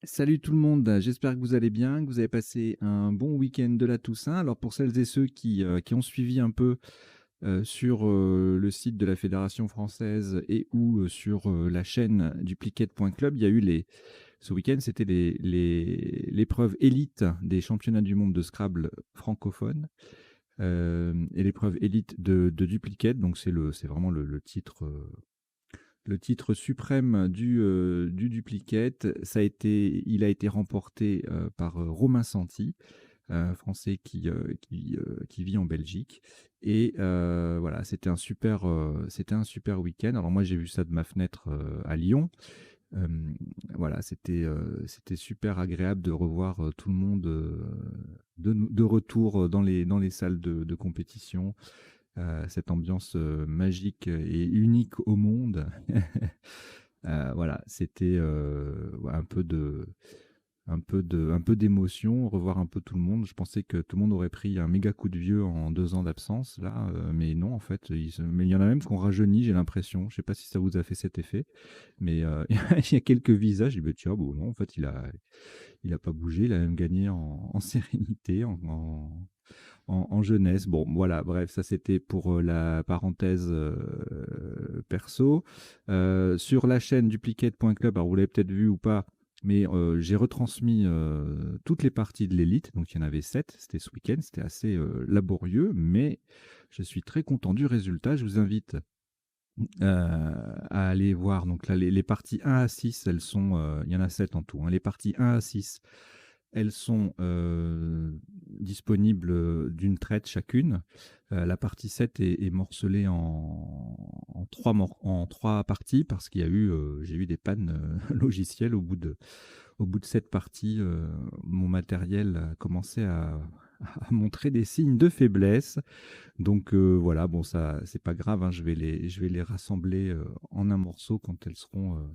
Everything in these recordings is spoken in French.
Salut tout le monde, j'espère que vous allez bien, que vous avez passé un bon week-end de la Toussaint. Alors pour celles et ceux qui ont suivi un peu sur le site de la Fédération française et ou sur la chaîne Duplicate.club, il y a eu ce week-end, c'était l'épreuve élite des championnats du monde de Scrabble francophone et l'épreuve élite de Duplicate. Donc c'est vraiment le titre suprême du duplicate. Il a été remporté par Romain Santi, français qui vit en Belgique. Et voilà, c'était un super week-end. Alors moi, j'ai vu ça de ma fenêtre à Lyon. Euh, voilà, c'était super agréable de revoir tout le monde de retour dans les salles de compétition. Cette ambiance magique et unique au monde. Voilà, c'était ouais, un peu d'émotion, revoir un peu tout le monde. Je pensais que tout le monde aurait pris un méga coup de vieux en 2 ans d'absence, là, mais non, en fait. Mais il y en a même qui ont rajeuni, j'ai l'impression. Je sais pas si ça vous a fait cet effet, mais il y a quelques visages. Je me dis, bah, tiens, bon, non, en fait, il a pas bougé, il a même gagné en sérénité, en jeunesse. Bon, voilà, bref, ça c'était pour la parenthèse perso. Sur la chaîne duplicate.club, alors vous l'avez peut-être vu ou pas, mais j'ai retransmis toutes les parties de l'élite. Donc il y en avait 7, c'était ce week-end, c'était assez laborieux, je suis très content du résultat. Je vous invite à aller voir. Donc là, les parties 1 à 6, il y en a 7 en tout, hein. Les parties 1 à 6, elles sont disponibles d'une traite chacune. La partie 7 est morcelée en trois parties parce qu'il y a eu, j'ai eu des pannes logicielles au bout de cette partie. Mon matériel a commencé à montrer des signes de faiblesse. Donc voilà, bon, ça, c'est pas grave, hein, je vais les rassembler en un morceau quand elles seront.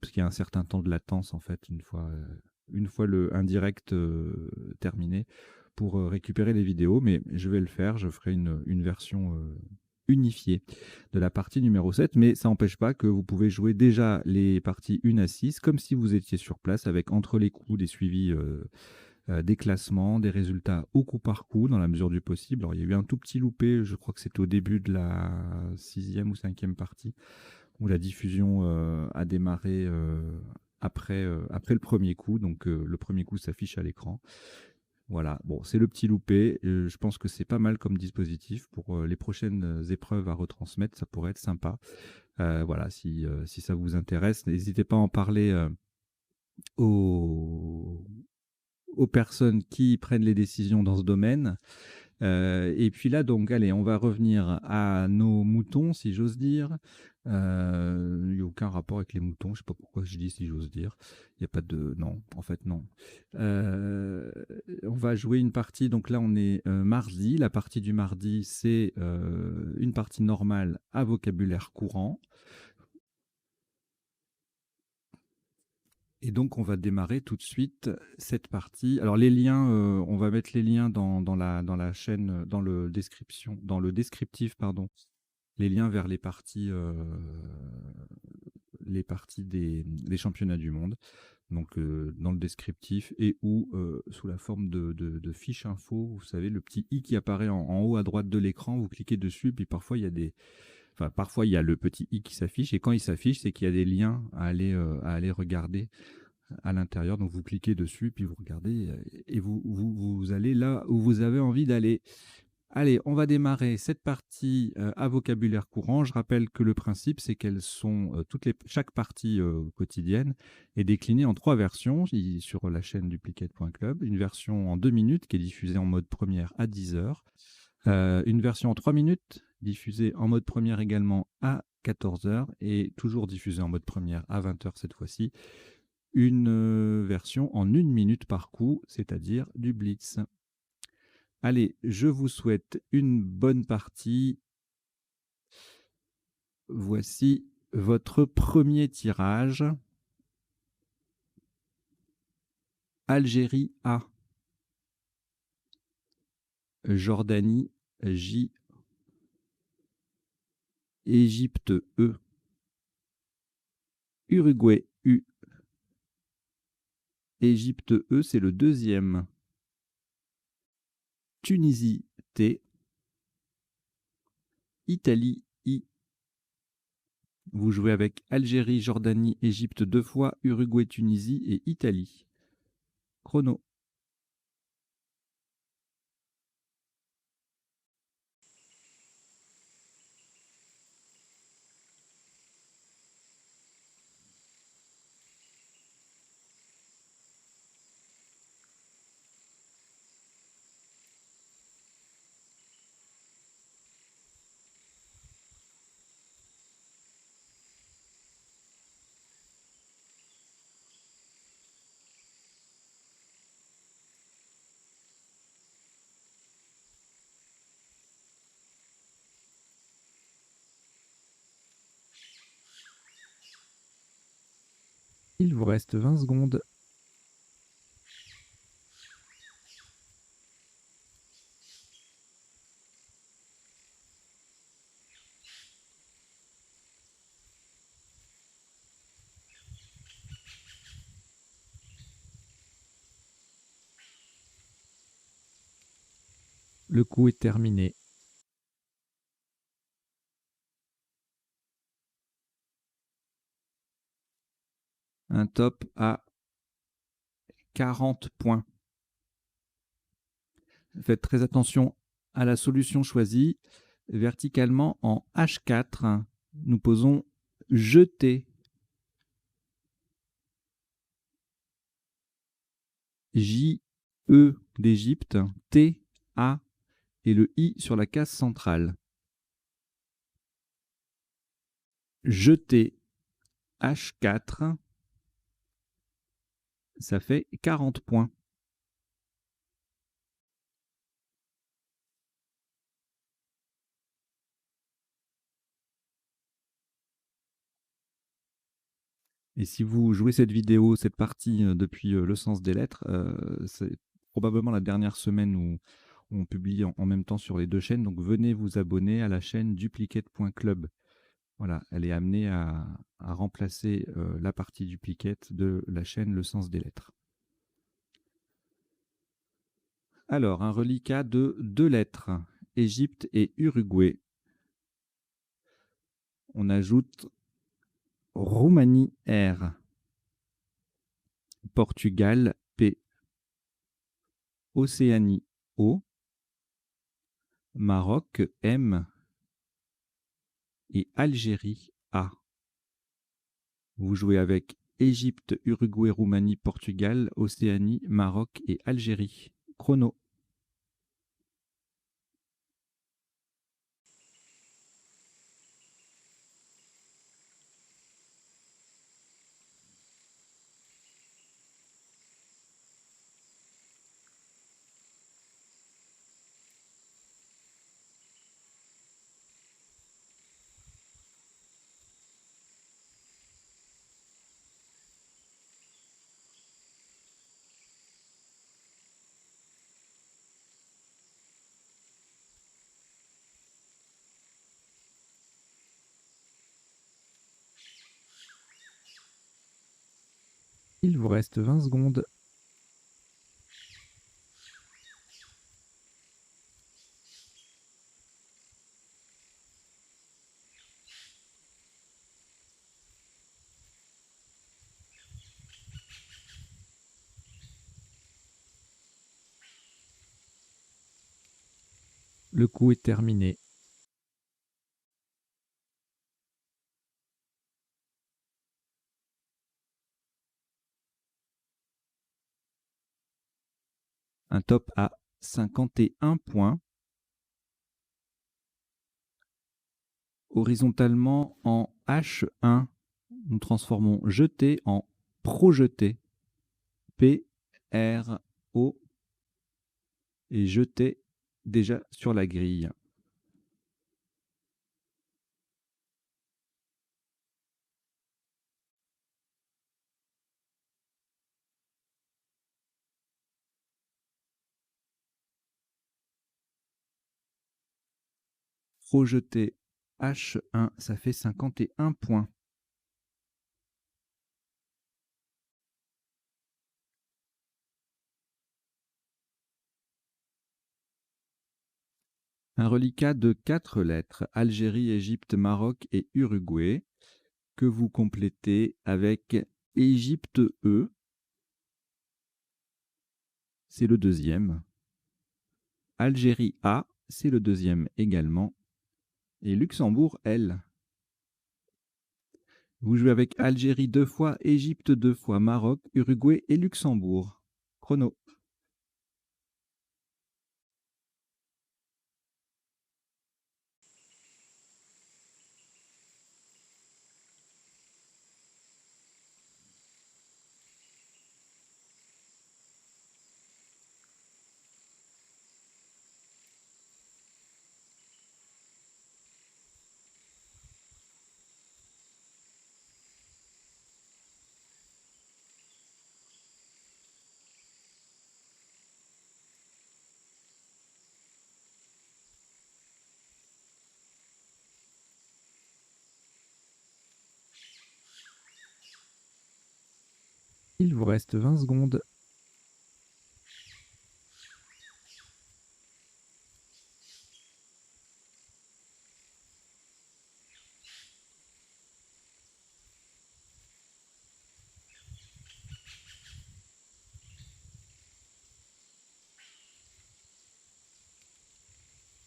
Parce qu'il y a un certain temps de latence, en fait, une fois le indirect terminé, pour récupérer les vidéos. Mais je vais le faire, je ferai une version unifiée de la partie numéro 7. Mais ça n'empêche pas que vous pouvez jouer déjà les parties 1 à 6, comme si vous étiez sur place, avec entre les coups des suivis des classements, des résultats au coup par coup, dans la mesure du possible. Alors, il y a eu un tout petit loupé, je crois que c'était au début de la sixième ou cinquième partie, où la diffusion a démarré après le premier coup. Donc, le premier coup s'affiche à l'écran. Voilà, bon, c'est le petit loupé. Je pense que c'est pas mal comme dispositif pour les prochaines épreuves à retransmettre. Ça pourrait être sympa. Voilà, si ça vous intéresse, n'hésitez pas à en parler aux, aux personnes qui prennent les décisions dans ce domaine. Et puis là, donc, allez, on va revenir à nos moutons, si j'ose dire. Il n'y a aucun rapport avec les moutons, je ne sais pas pourquoi je dis si j'ose dire. Il n'y a pas de... Non, en fait, non. Euh, on va jouer une partie, donc là, on est mardi. La partie du mardi, c'est une partie normale à vocabulaire courant. Et donc, on va démarrer tout de suite cette partie. Alors, les liens, on va mettre les liens dans la chaîne, dans le descriptif, pardon, les liens vers les parties des championnats du monde. Donc, dans le descriptif et ou sous la forme de fiches info, vous savez, le petit i qui apparaît en haut à droite de l'écran, vous cliquez dessus, puis parfois il y a parfois il y a le petit i qui s'affiche, et quand il s'affiche, c'est qu'il y a des liens à aller regarder à l'intérieur. Donc vous cliquez dessus, puis vous regardez et vous allez là où vous avez envie d'aller. Allez, on va démarrer cette partie à vocabulaire courant. Je rappelle que le principe, c'est qu'elles sont chaque partie quotidienne est déclinée en 3 versions sur la chaîne duplicate.club. Une version en 2 minutes qui est diffusée en mode première à 10 heures. Une version en 3 minutes diffusée en mode première également à 14 heures et toujours diffusée en mode première à 20 heures cette fois-ci. Une version en 1 minute par coup, c'est-à-dire du blitz. Allez, je vous souhaite une bonne partie. Voici votre premier tirage. Algérie A, Jordanie J, Égypte E, Uruguay U, Égypte E, c'est le deuxième. Tunisie T. Italie I. Vous jouez avec Algérie, Jordanie, Égypte 2 fois, Uruguay, Tunisie et Italie. Chrono. Il vous reste 20 secondes. Le coup est terminé. Un top à 40 points. Faites très attention à la solution choisie. Verticalement en H4, nous posons jeter. J-E d'Égypte, T-A et le I sur la case centrale. Jeter H4, ça fait 40 points. Et si vous jouez cette vidéo, cette partie depuis le sens des lettres, c'est probablement la dernière semaine où on publie en même temps sur les deux chaînes. Donc venez vous abonner à la chaîne duplicate.club. Voilà, elle est amenée à remplacer la partie duplicate de la chaîne Le Sens des Lettres. Alors, un reliquat de 2 lettres, Égypte et Uruguay. On ajoute Roumanie R, Portugal P, Océanie O, Maroc M et Algérie A. Vous jouez avec Égypte, Uruguay, Roumanie, Portugal, Océanie, Maroc et Algérie. Chrono. Il vous reste 20 secondes. Le coup est terminé. Un top à 51 points. Horizontalement en H1, nous transformons jeter en projeter. P, R, O et jeter déjà sur la grille. Projeter H1, ça fait 51 points. Un reliquat de 4 lettres, Algérie, Égypte, Maroc et Uruguay, que vous complétez avec Égypte E, c'est le deuxième. Algérie A, c'est le deuxième également. Et Luxembourg L. Vous jouez avec Algérie 2 fois, Égypte 2 fois, Maroc, Uruguay et Luxembourg. Chrono. Il vous reste 20 secondes.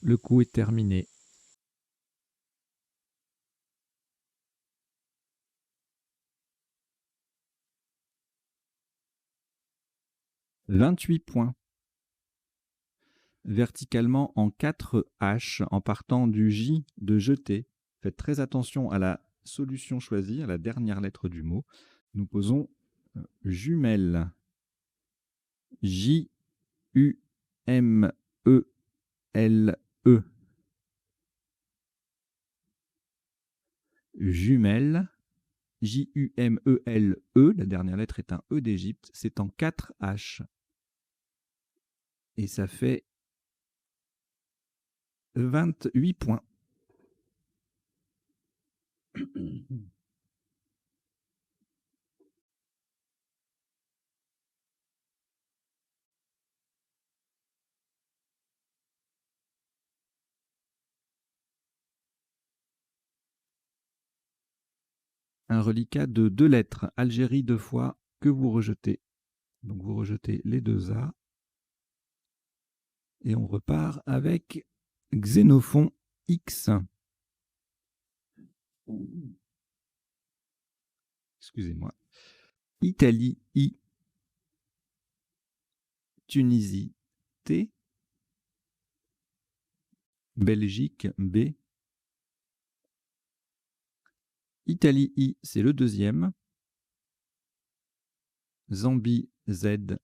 Le coup est terminé. « 28 points. Verticalement en 4 H en partant du J de jeter. Faites très attention à la solution choisie, à la dernière lettre du mot. Nous posons jumelle. J-U-M-E-L-E. Jumelle. J-U-M-E-L-E. La dernière lettre est un E d'Égypte. C'est en 4 H. Et ça fait 28 points. Un reliquat de 2 lettres, Algérie 2 fois, que vous rejetez. Donc vous rejetez les 2 A. Et on repart avec Xénophon X. Excusez-moi. Italie I. Tunisie T. Belgique B. Italie I, c'est le deuxième. Zambie Z.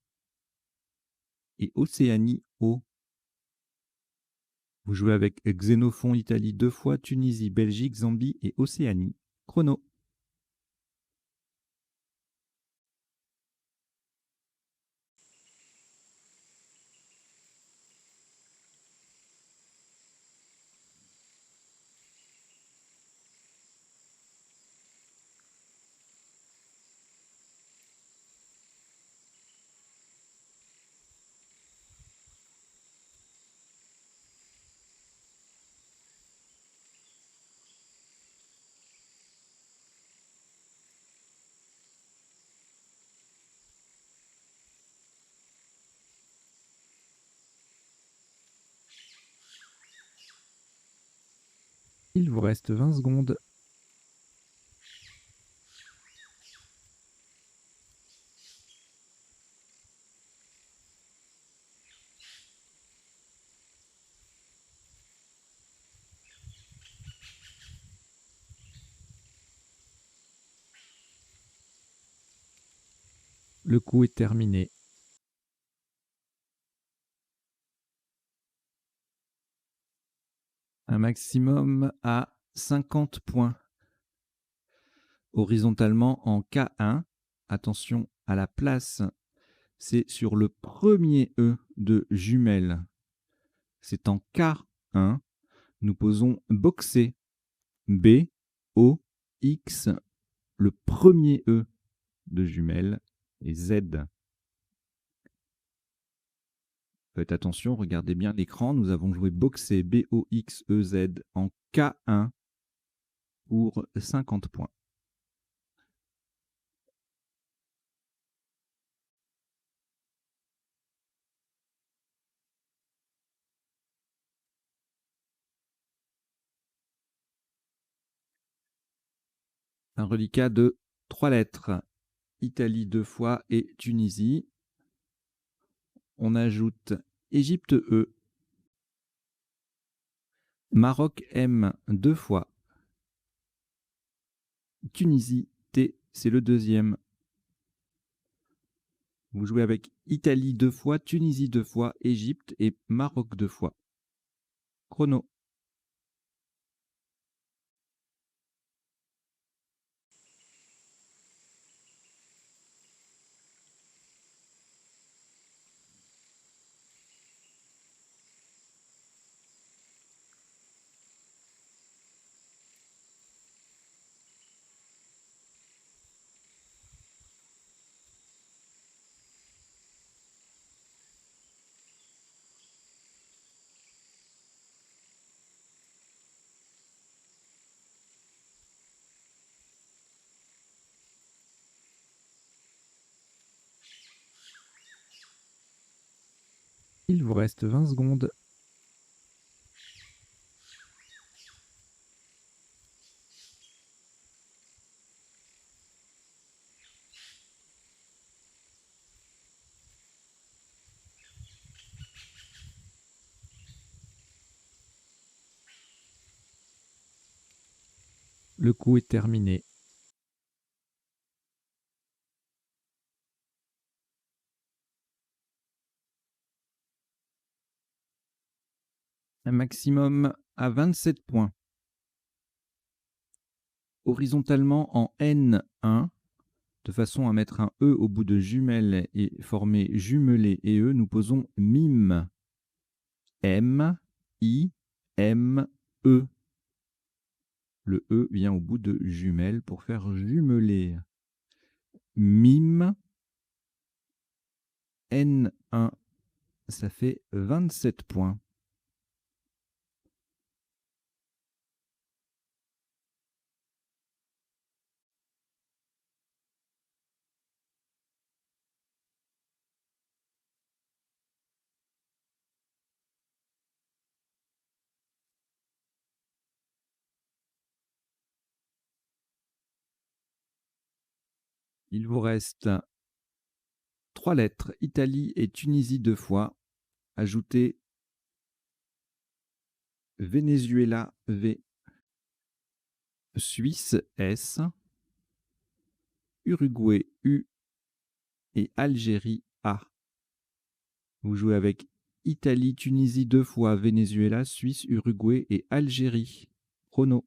Et Océanie O. Vous jouez avec Xénophon Italie 2 fois, Tunisie, Belgique, Zambie et Océanie. Chrono. Il vous reste 20 secondes. Le coup est terminé. Un maximum à 50 points. Horizontalement en K1. Attention à la place. C'est sur le premier E de jumelle. C'est en K1. Nous posons boxer. B, O, X. Le premier E de jumelle et Z. Faites attention, regardez bien l'écran. Nous avons joué boxer, B-O-X-E-Z, en K1 pour 50 points. Un reliquat de 3 lettres. Italie 2 fois et Tunisie. On ajoute Égypte E. Maroc M 2 fois. Tunisie T, c'est le deuxième. Vous jouez avec Italie 2 fois, Tunisie 2 fois, Égypte et Maroc 2 fois. Chrono. Il vous reste 20 secondes. Le coup est terminé. Un maximum à 27 points. Horizontalement en N1, de façon à mettre un E au bout de jumelle et former jumelé et E, nous posons mime. M, I, M, E. Le E vient au bout de jumelle pour faire jumeler. Mime, N1, ça fait 27 points. Il vous reste 3 lettres, Italie et Tunisie 2 fois. Ajoutez Venezuela V, Suisse S, Uruguay U et Algérie A. Vous jouez avec Italie, Tunisie 2 fois, Venezuela, Suisse, Uruguay et Algérie. Chrono.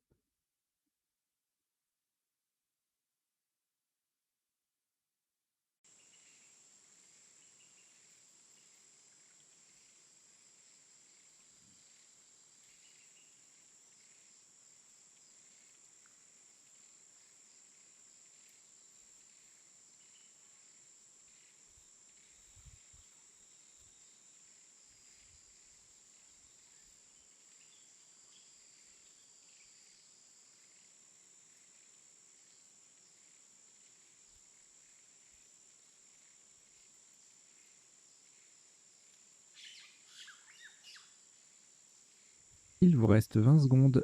Il vous reste 20 secondes.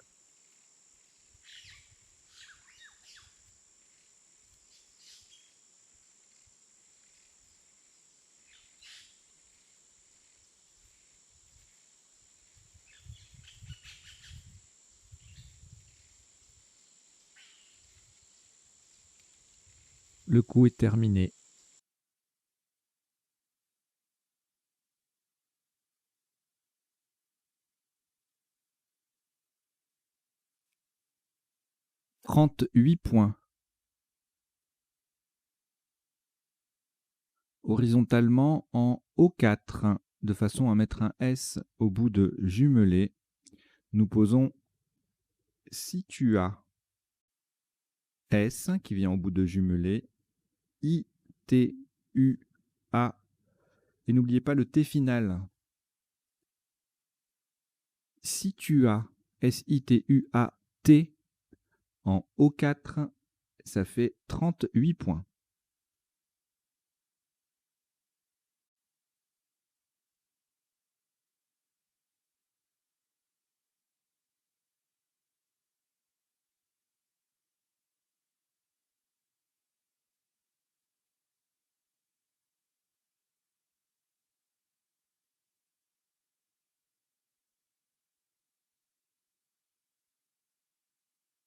Le coup est terminé. « 38 points. Horizontalement en O4, de façon à mettre un S au bout de jumelé, nous posons Situa S qui vient au bout de jumelé, I, T, U, A. Et n'oubliez pas le T final. Situa, S-I-T-U-A-T, en O4, ça fait 38 points.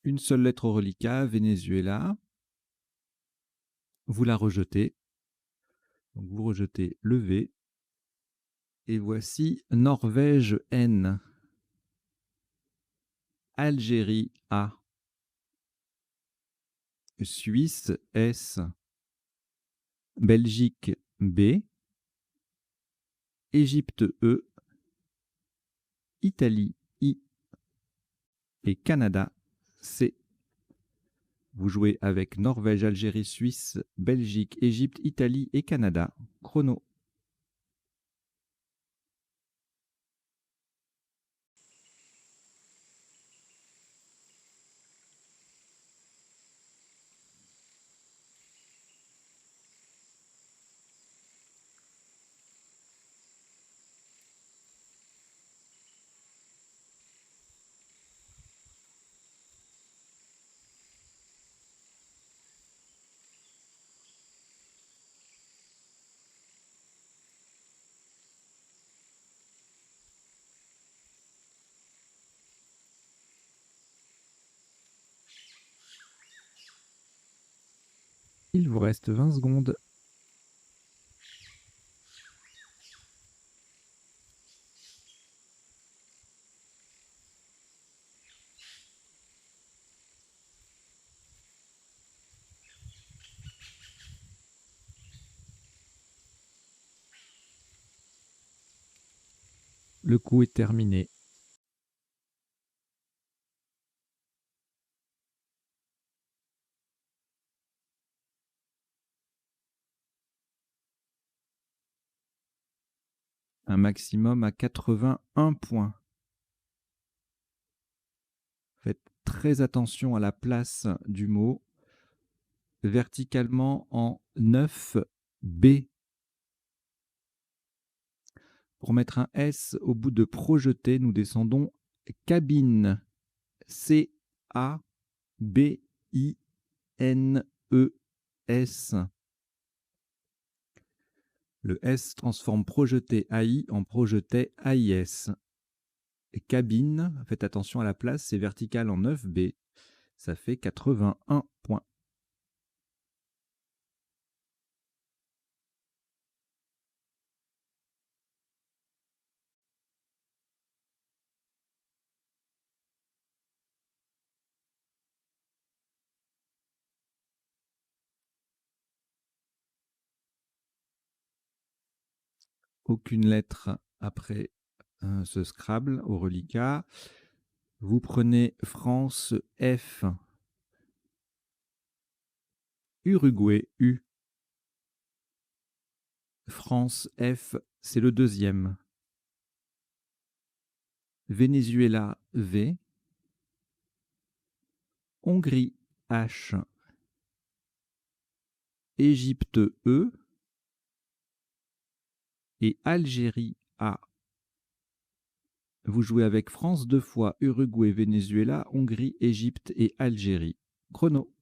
Une seule lettre au reliquat, Venezuela. Vous la rejetez. Donc vous rejetez le V. Et voici Norvège N. Algérie A. Suisse S. Belgique B. Égypte E. Italie I. Et Canada C. Vous jouez avec Norvège, Algérie, Suisse, Belgique, Égypte, Italie et Canada. Chrono. Il vous reste 20 secondes. Le coup est terminé. Un maximum à 81 points. Faites très attention à la place du mot. Verticalement en 9B. Pour mettre un S au bout de projeter, nous descendons cabine. C-A-B-I-N-E-S. Le S transforme projeté AI en projeté AIS. Et cabine, faites attention à la place, c'est vertical en 9B. Ça fait 81 points. Aucune lettre après ce Scrabble au reliquat. Vous prenez France F. Uruguay U. France F, c'est le deuxième. Venezuela V. Hongrie H. Égypte E. Et Algérie A. Vous jouez avec France deux fois, Uruguay, Venezuela, Hongrie, Égypte et Algérie. Chrono.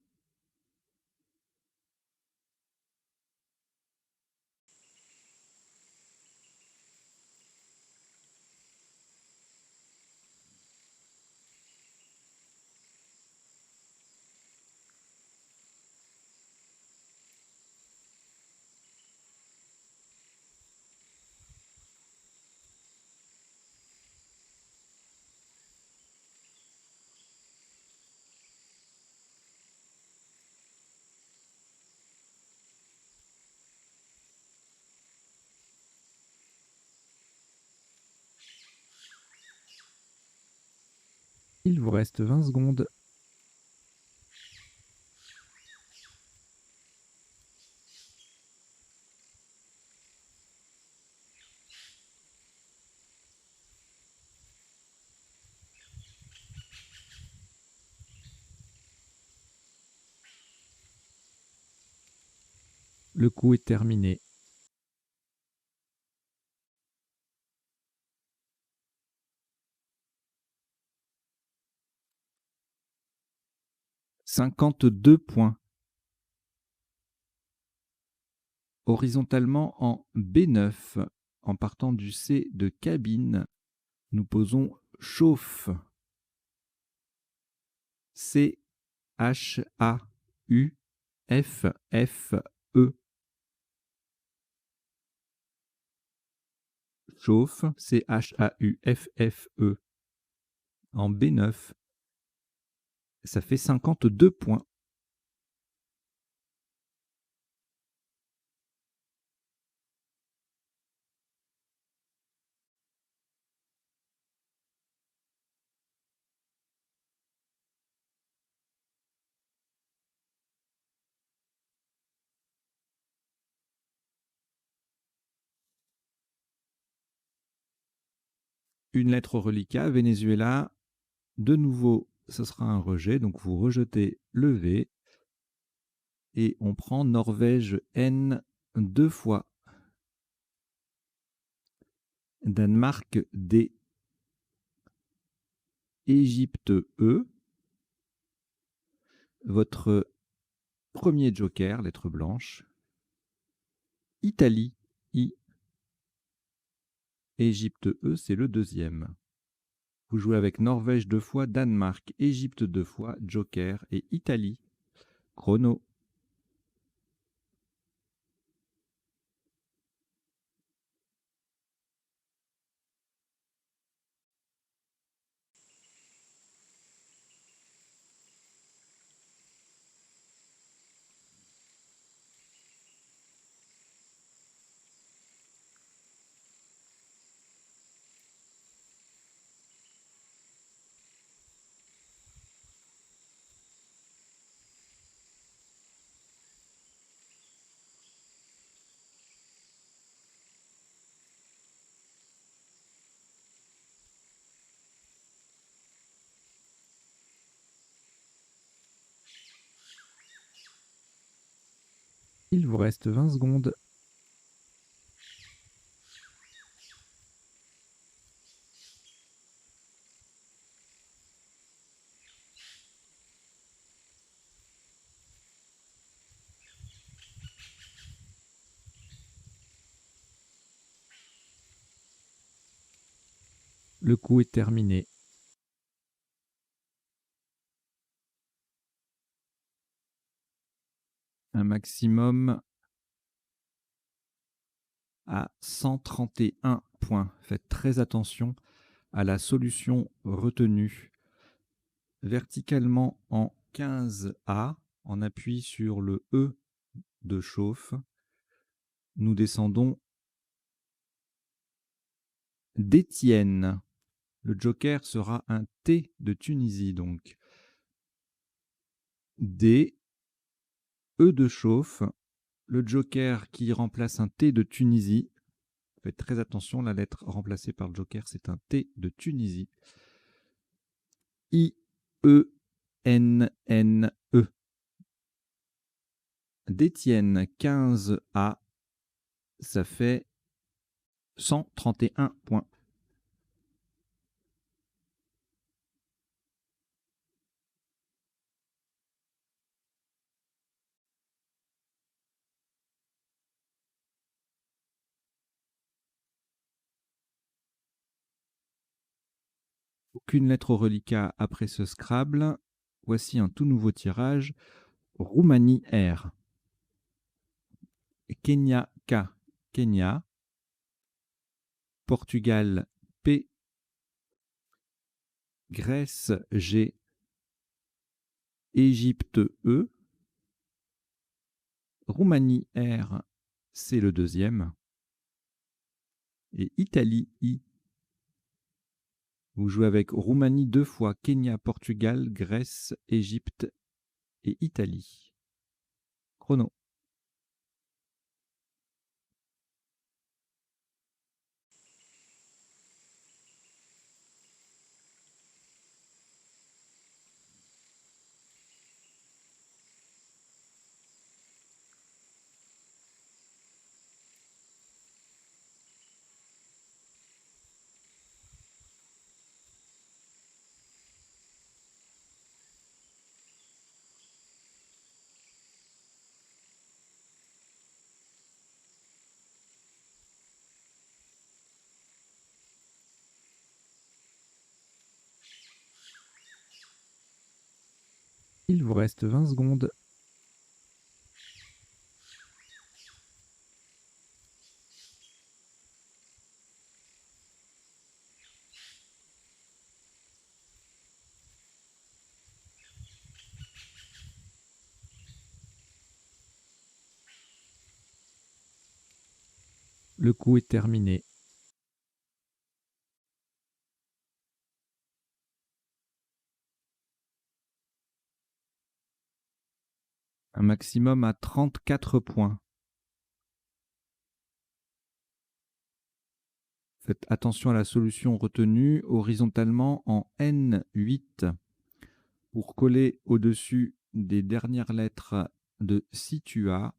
Il vous reste 20 secondes. Le coup est terminé. « 52 points. Horizontalement en B9, en partant du C de cabine, nous posons chauffe. C-H-A-U-F-F-E. Chauffe, C-H-A-U-F-F-E. En B9, ça fait 52 points. Une lettre au reliquat, Venezuela. De nouveau, ce sera un rejet, donc vous rejetez le V. Et on prend Norvège N 2 fois. Danemark D. Égypte E. Votre premier joker, lettre blanche. Italie I. Égypte E, c'est le deuxième. Vous jouez avec Norvège 2 fois, Danemark, Égypte 2 fois, joker et Italie. Chrono. Il vous reste 20 secondes. Le coup est terminé. Un maximum à 131 points. Faites très attention à la solution retenue. Verticalement en 15A, en appui sur le E de chauffe, nous descendons d'Étienne. Le joker sera un T de Tunisie, donc. D, E de chauffe, le joker qui remplace un T de Tunisie. Faites très attention, la lettre remplacée par le joker, c'est un T de Tunisie. I, E, N, N, E. D'Étienne 15A, ça fait 131 points. Aucune lettre au reliquat après ce Scrabble. Voici un tout nouveau tirage. Roumanie R. Kenya K. Kenya. Portugal P. Grèce G. Égypte E. Roumanie R, c'est le deuxième. Et Italie I. Vous jouez avec Roumanie 2 fois, Kenya, Portugal, Grèce, Égypte et Italie. Chrono. Il vous reste 20 secondes. Le coup est terminé. Un maximum à 34 points. Faites attention à la solution retenue horizontalement en N8 pour coller au-dessus des dernières lettres de Situa.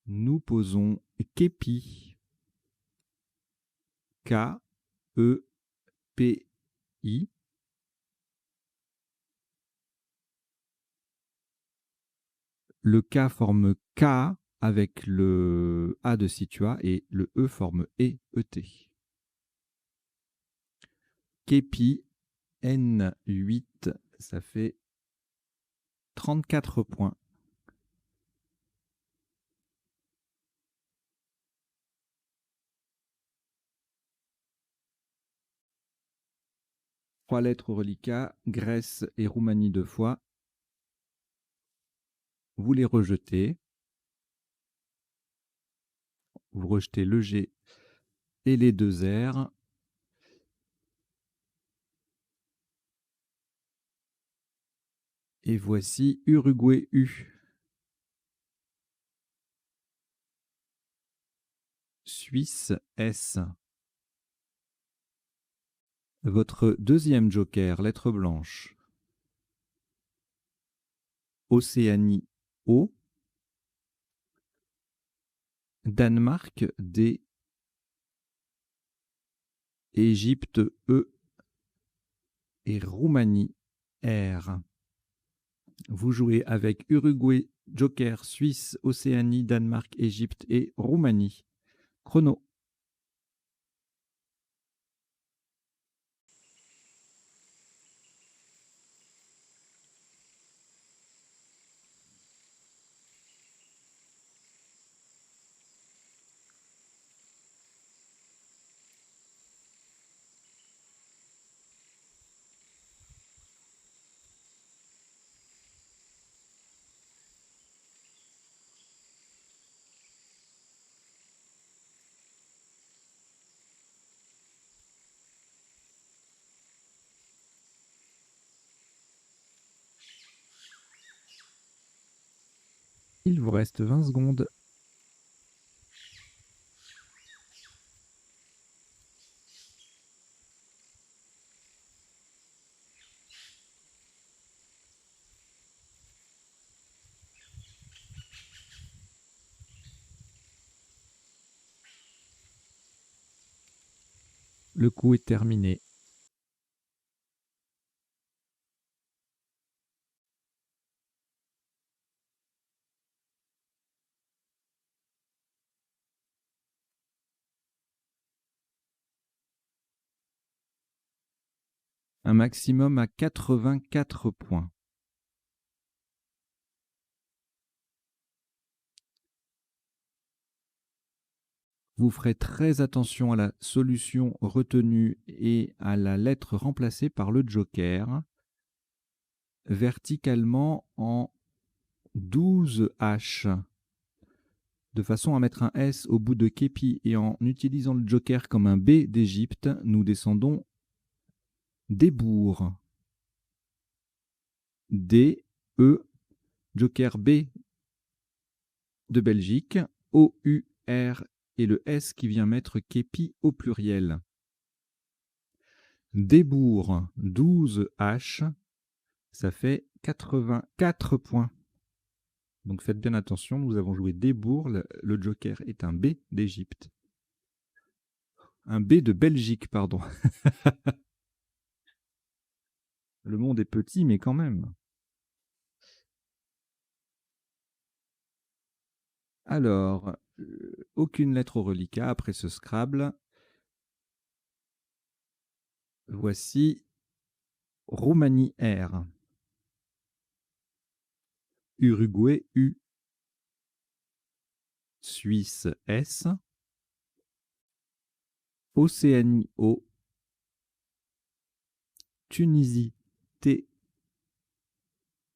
Nous posons Kepi, K-E-P-I. Le K forme K avec le A de Situa et le E forme E-E-T. Kepi, N8, ça fait 34 points. Trois lettres au reliquat, Grèce et Roumanie 2 fois. Vous les rejetez. Vous rejetez le G et les deux R. Et voici Uruguay U. Suisse S. Votre deuxième joker, lettre blanche. Océanie O. Danemark D. Égypte E. Et Roumanie R. Vous jouez avec Uruguay, Joker, Suisse, Océanie, Danemark, Égypte et Roumanie. Chrono. Il vous reste 20 secondes. Le coup est terminé. Un maximum à 84 points. Vous ferez très attention à la solution retenue et à la lettre remplacée par le joker. Verticalement en 12 H. De façon à mettre un S au bout de Kepi et en utilisant le joker comme un B d'Égypte, nous descendons Débourg. D, E, joker B de Belgique, O, U, R et le S qui vient mettre Kepi au pluriel. Débourg, 12 H, ça fait 84 points. Donc faites bien attention, nous avons joué Débourg, le joker est un B d'Égypte. Un B de Belgique, pardon. Le monde est petit, mais quand même. Alors, aucune lettre au reliquat après ce Scrabble. Voici Roumanie R. Uruguay U, Suisse S, Océanie O, Tunisie T,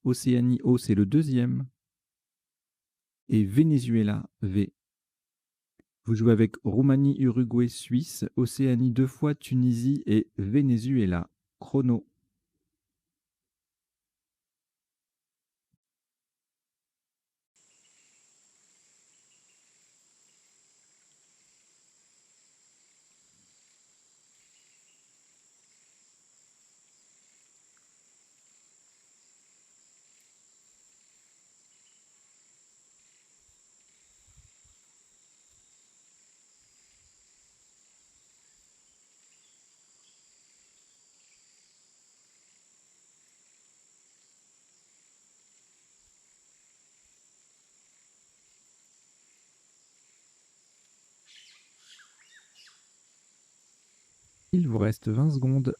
Océanie O c'est le deuxième, et Venezuela V. Vous jouez avec Roumanie, Uruguay, Suisse, Océanie 2 fois, Tunisie et Venezuela. Chrono. Il vous reste 20 secondes.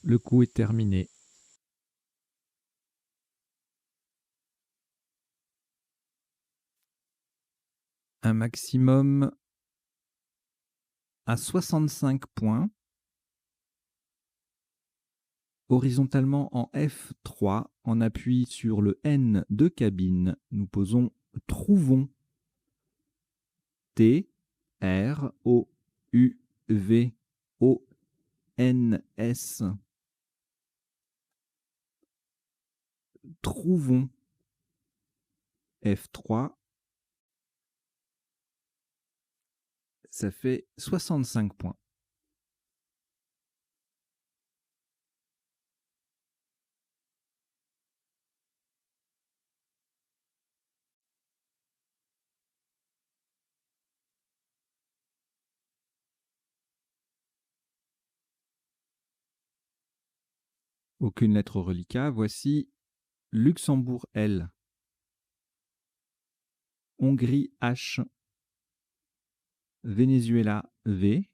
Le coup est terminé. Un maximum à 65 points. Horizontalement en F3, en appui sur le N de cabine, nous posons trouvons. T, R, O, U, V, O, N, S. Trouvons. F3. Ça fait 65 points. Aucune lettre reliquat. Voici Luxembourg L, Hongrie H, Venezuela V,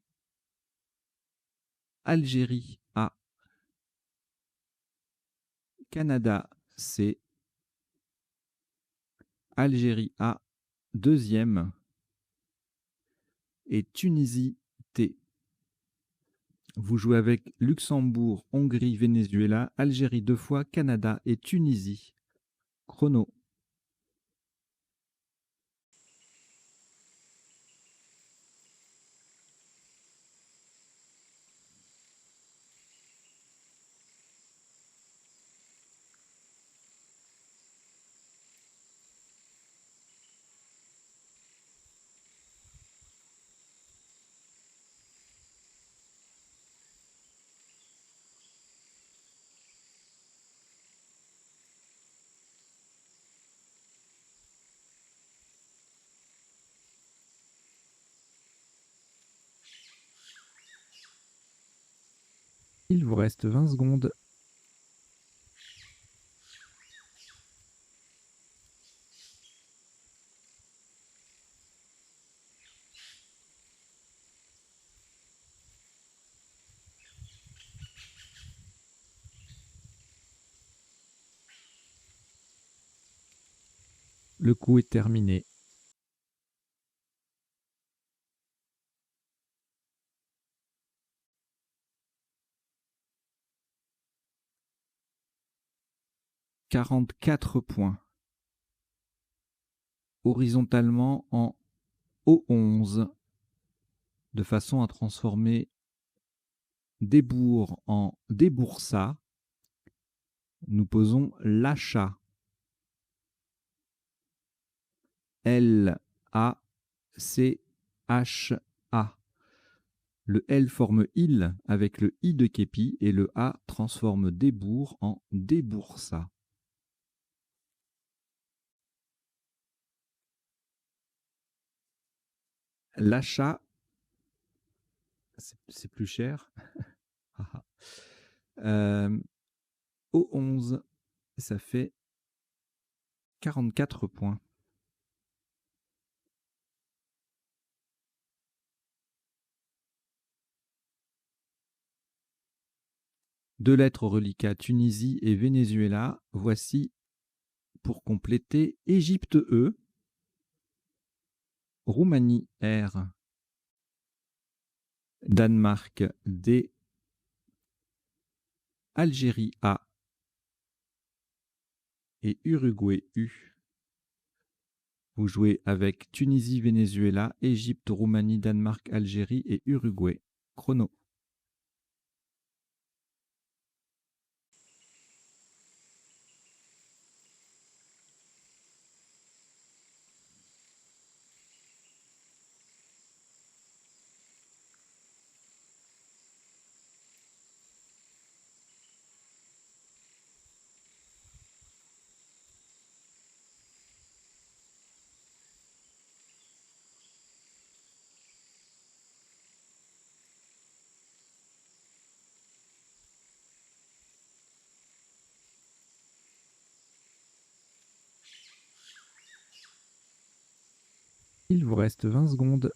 Algérie A, Canada C, Algérie A deuxième et Tunisie T. Vous jouez avec Luxembourg, Hongrie, Venezuela, Algérie 2 fois, Canada et Tunisie. Chrono. Il vous reste 20 secondes. Le coup est terminé. « 44 points. Horizontalement en O11, de façon à transformer Débours en Déboursa. Nous posons l'achat. L-A-C-H-A. Le L forme il avec le I de képi et le A transforme Débours en Déboursa. L'achat, c'est plus cher. Hem, au 11, ça fait 44 points. Deux lettres au reliquat Tunisie et Venezuela. Voici, pour compléter, Égypte E, Roumanie R, Danemark D, Algérie A et Uruguay U. Vous jouez avec Tunisie, Venezuela, Égypte, Roumanie, Danemark, Algérie et Uruguay. Chrono. Il vous reste 20 secondes.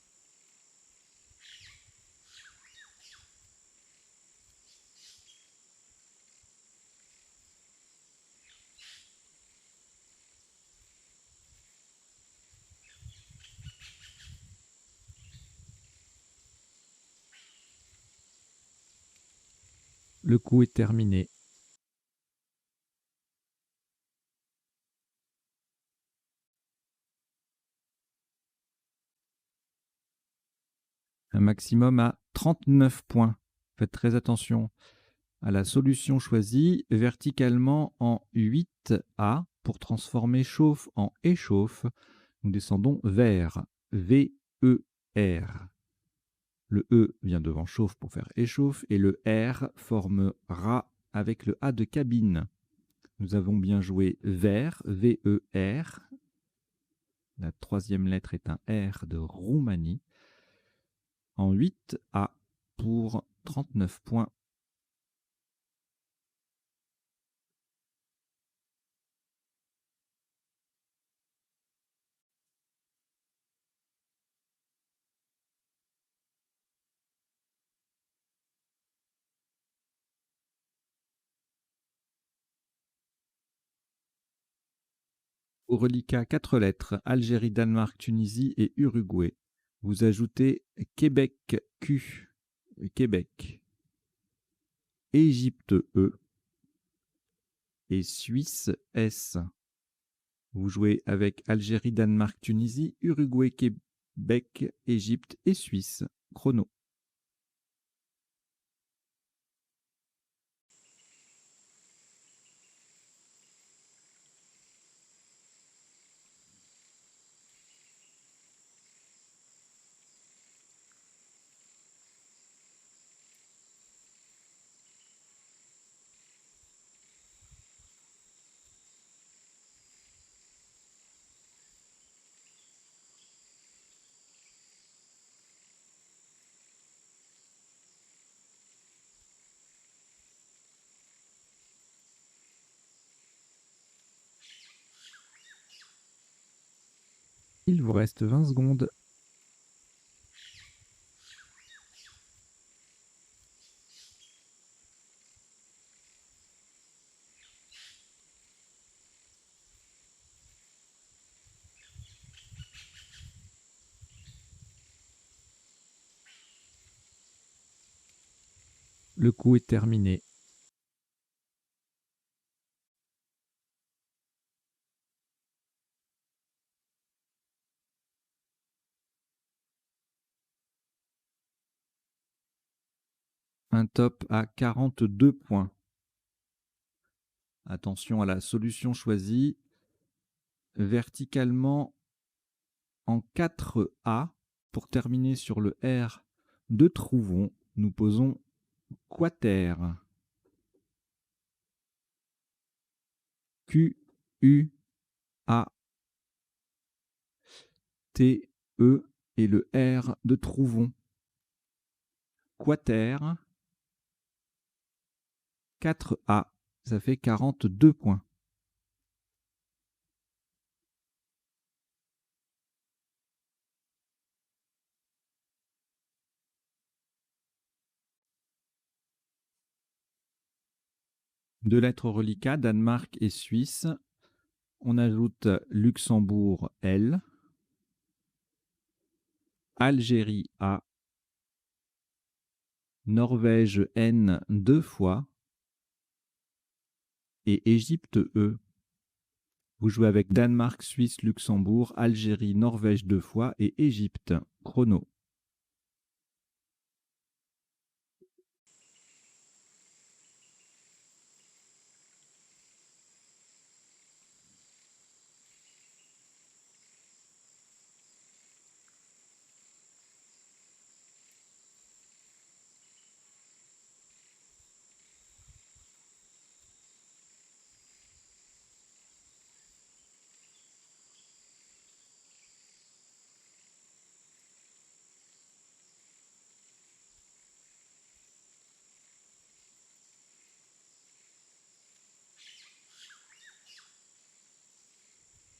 Le coup est terminé. Un maximum à 39 points. Faites très attention à la solution choisie, verticalement en 8A pour transformer chauffe en échauffe. Nous descendons vers V-E-R. Le E vient devant chauffe pour faire échauffe et le R forme rat avec le A de cabine. Nous avons bien joué vers, V-E-R. La troisième lettre est un R de Roumanie. En 8A pour 39 points. Au reliquat 4 lettres, Algérie, Danemark, Tunisie et Uruguay. Vous ajoutez Québec Q, Québec, Égypte E et Suisse S. Vous jouez avec Algérie, Danemark, Tunisie, Uruguay, Québec, Égypte et Suisse. Chrono. Il vous reste 20 secondes. Le coup est terminé. Un top à 42 points. Attention à la solution choisie. Verticalement en 4A pour terminer sur le R de Trouvon. Nous posons quater. Q, U, A, T, E et le R de Trouvon. Quater. 4A, ça fait 42 points. Deux lettres reliquats, Danemark et Suisse. On ajoute Luxembourg L, Algérie A, Norvège N 2 fois et Égypte E. Vous jouez avec Danemark, Suisse, Luxembourg, Algérie, Norvège 2 fois et Égypte. Chrono.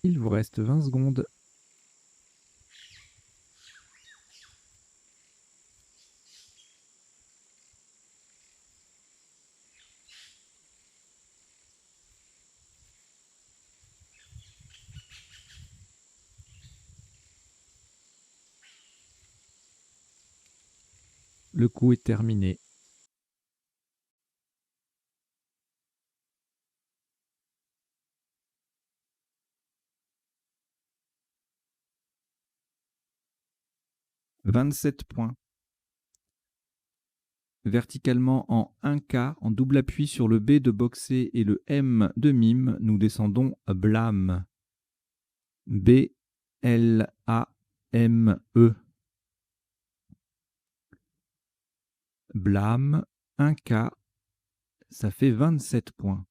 Il vous reste 20 secondes. Le coup est terminé. « 27 points. Verticalement en 1K, en double appui sur le B de boxer et le M de mime, nous descendons blâme. B, L, A, M, E. Blâme, 1K, ça fait 27 points.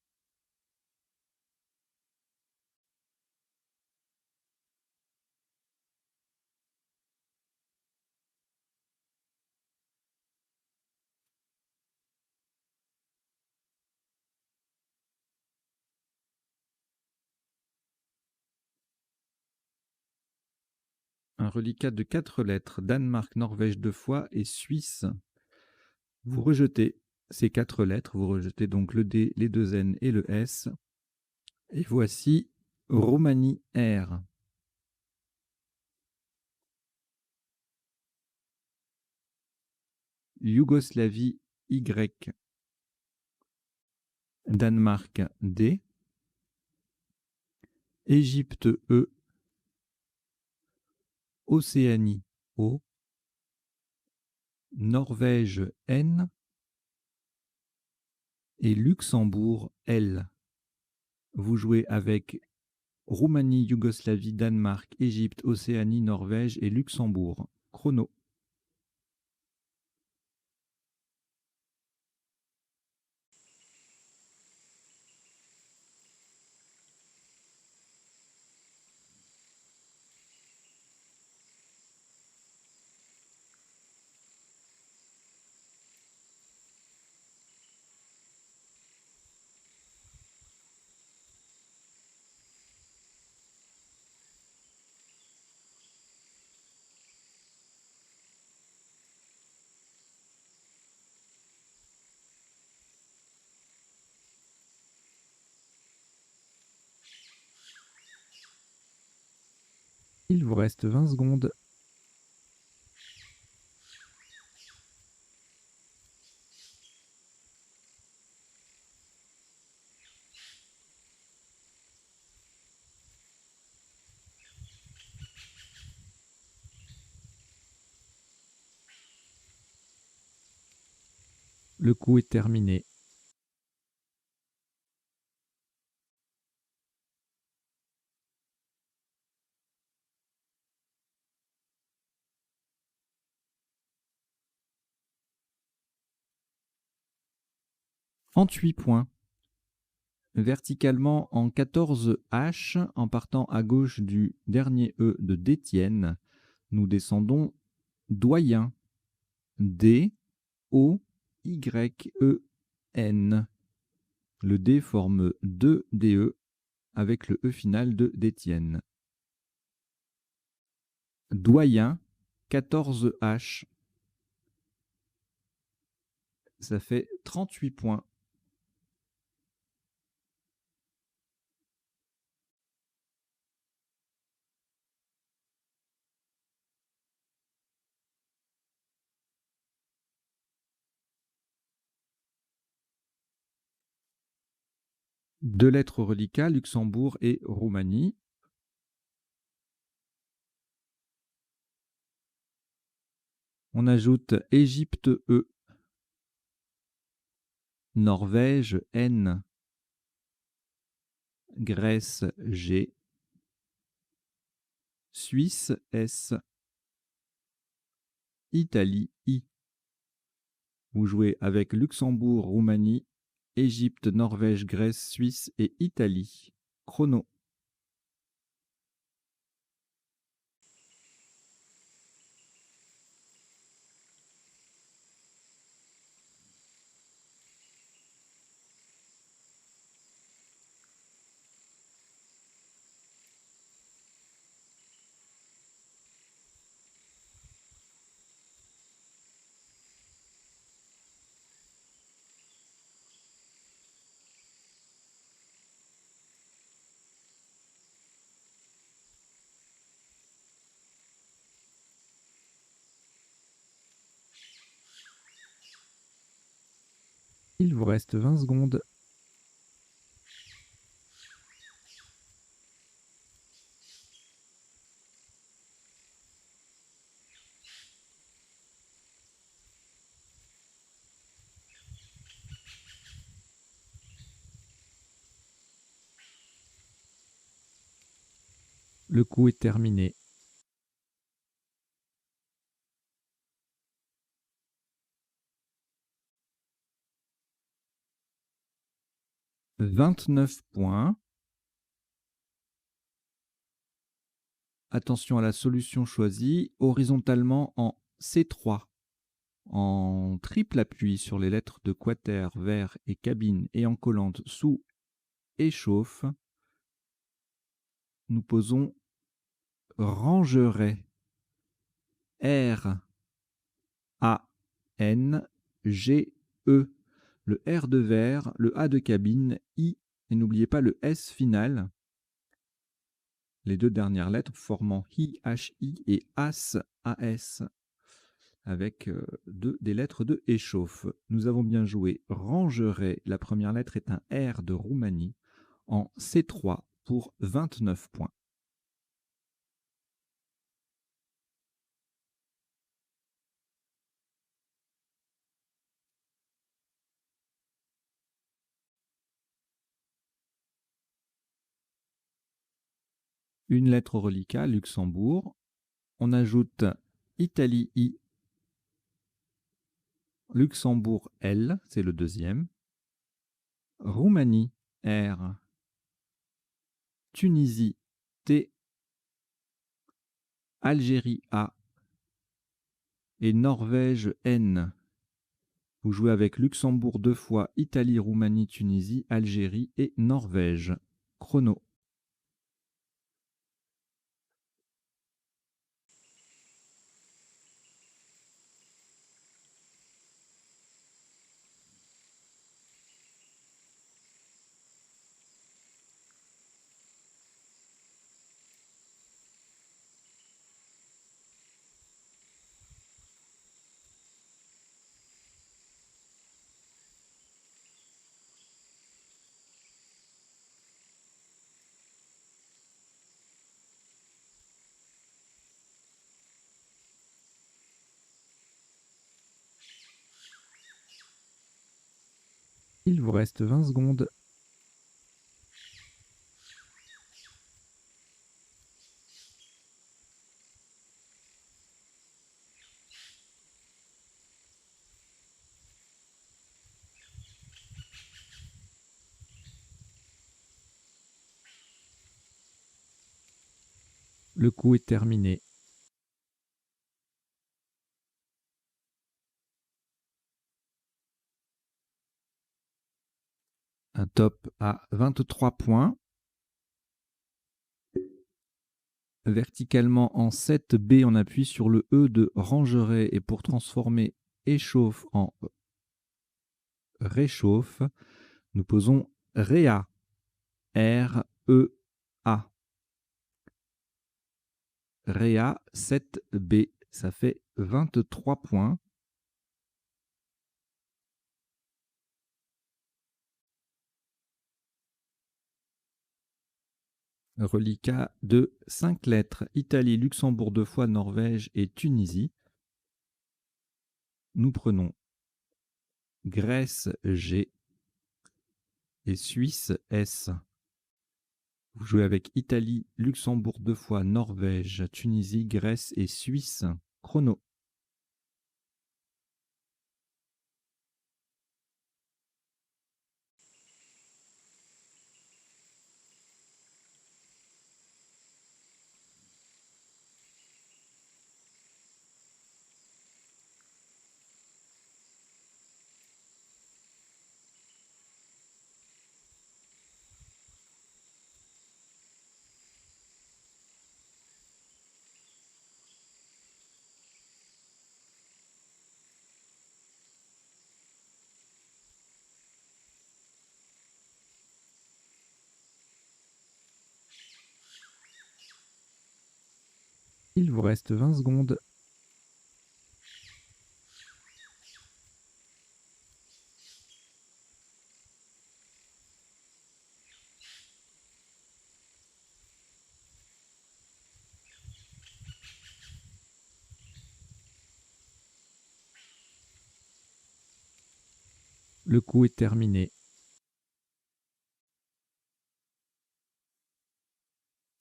Un reliquat de 4 lettres, Danemark, Norvège 2 fois et Suisse. Vous rejetez ces 4 lettres, vous rejetez donc le D, les 2 N et le S. Et voici Roumanie R. Yougoslavie Y. Danemark D. Égypte E. Océanie O. Norvège N. Et Luxembourg L. Vous jouez avec Roumanie, Yougoslavie, Danemark, Égypte, Océanie, Norvège et Luxembourg. Chrono. Il vous reste 20 secondes. Le coup est terminé. En 8 points. Verticalement en 14 H, en partant à gauche du dernier E de d'Étienne, nous descendons doyen. D, O, Y, E, N. Le D forme 2 DE avec le E final de d'Étienne. Doyen, 14 H. Ça fait 38 points. Deux lettres reliquats, Luxembourg et Roumanie. On ajoute Égypte E, Norvège N, Grèce G, Suisse S, Italie I. Vous jouez avec Luxembourg, Roumanie, Égypte, Norvège, Grèce, Suisse et Italie. Chrono. Il vous reste 20 secondes. Le coup est terminé. « 29 points. Attention à la solution choisie, horizontalement en C3, en triple appui sur les lettres de quater, vers et cabine et en collante sous échauffe. Nous posons rangerait. R, A, N, G, E. Le R de vers, le A de cabine, I, et n'oubliez pas le S final. Les deux dernières lettres formant HI, HI et AS, AS, avec des lettres de échauffe. Nous avons bien joué rangerait. La première lettre est un R de Roumanie en C3 pour 29 points. Une lettre au reliquat, Luxembourg. On ajoute Italie I, Luxembourg L, c'est le deuxième. Roumanie R, Tunisie T, Algérie A et Norvège N. Vous jouez avec Luxembourg deux fois, Italie, Roumanie, Tunisie, Algérie et Norvège. Chrono. Il vous reste 20 secondes. Le coup est terminé. Un top à 23 points. Verticalement en 7B, on appuie sur le E de rangeret et pour transformer échauffe en réchauffe, nous posons Réa. R-E-A. Réa 7B, ça fait 23 points. Reliquat de 5 lettres, Italie, Luxembourg 2 fois, Norvège et Tunisie. Nous prenons Grèce G et Suisse S. Vous jouez avec Italie, Luxembourg 2 fois, Norvège, Tunisie, Grèce et Suisse. Chrono. Il vous reste 20 secondes. Le coup est terminé.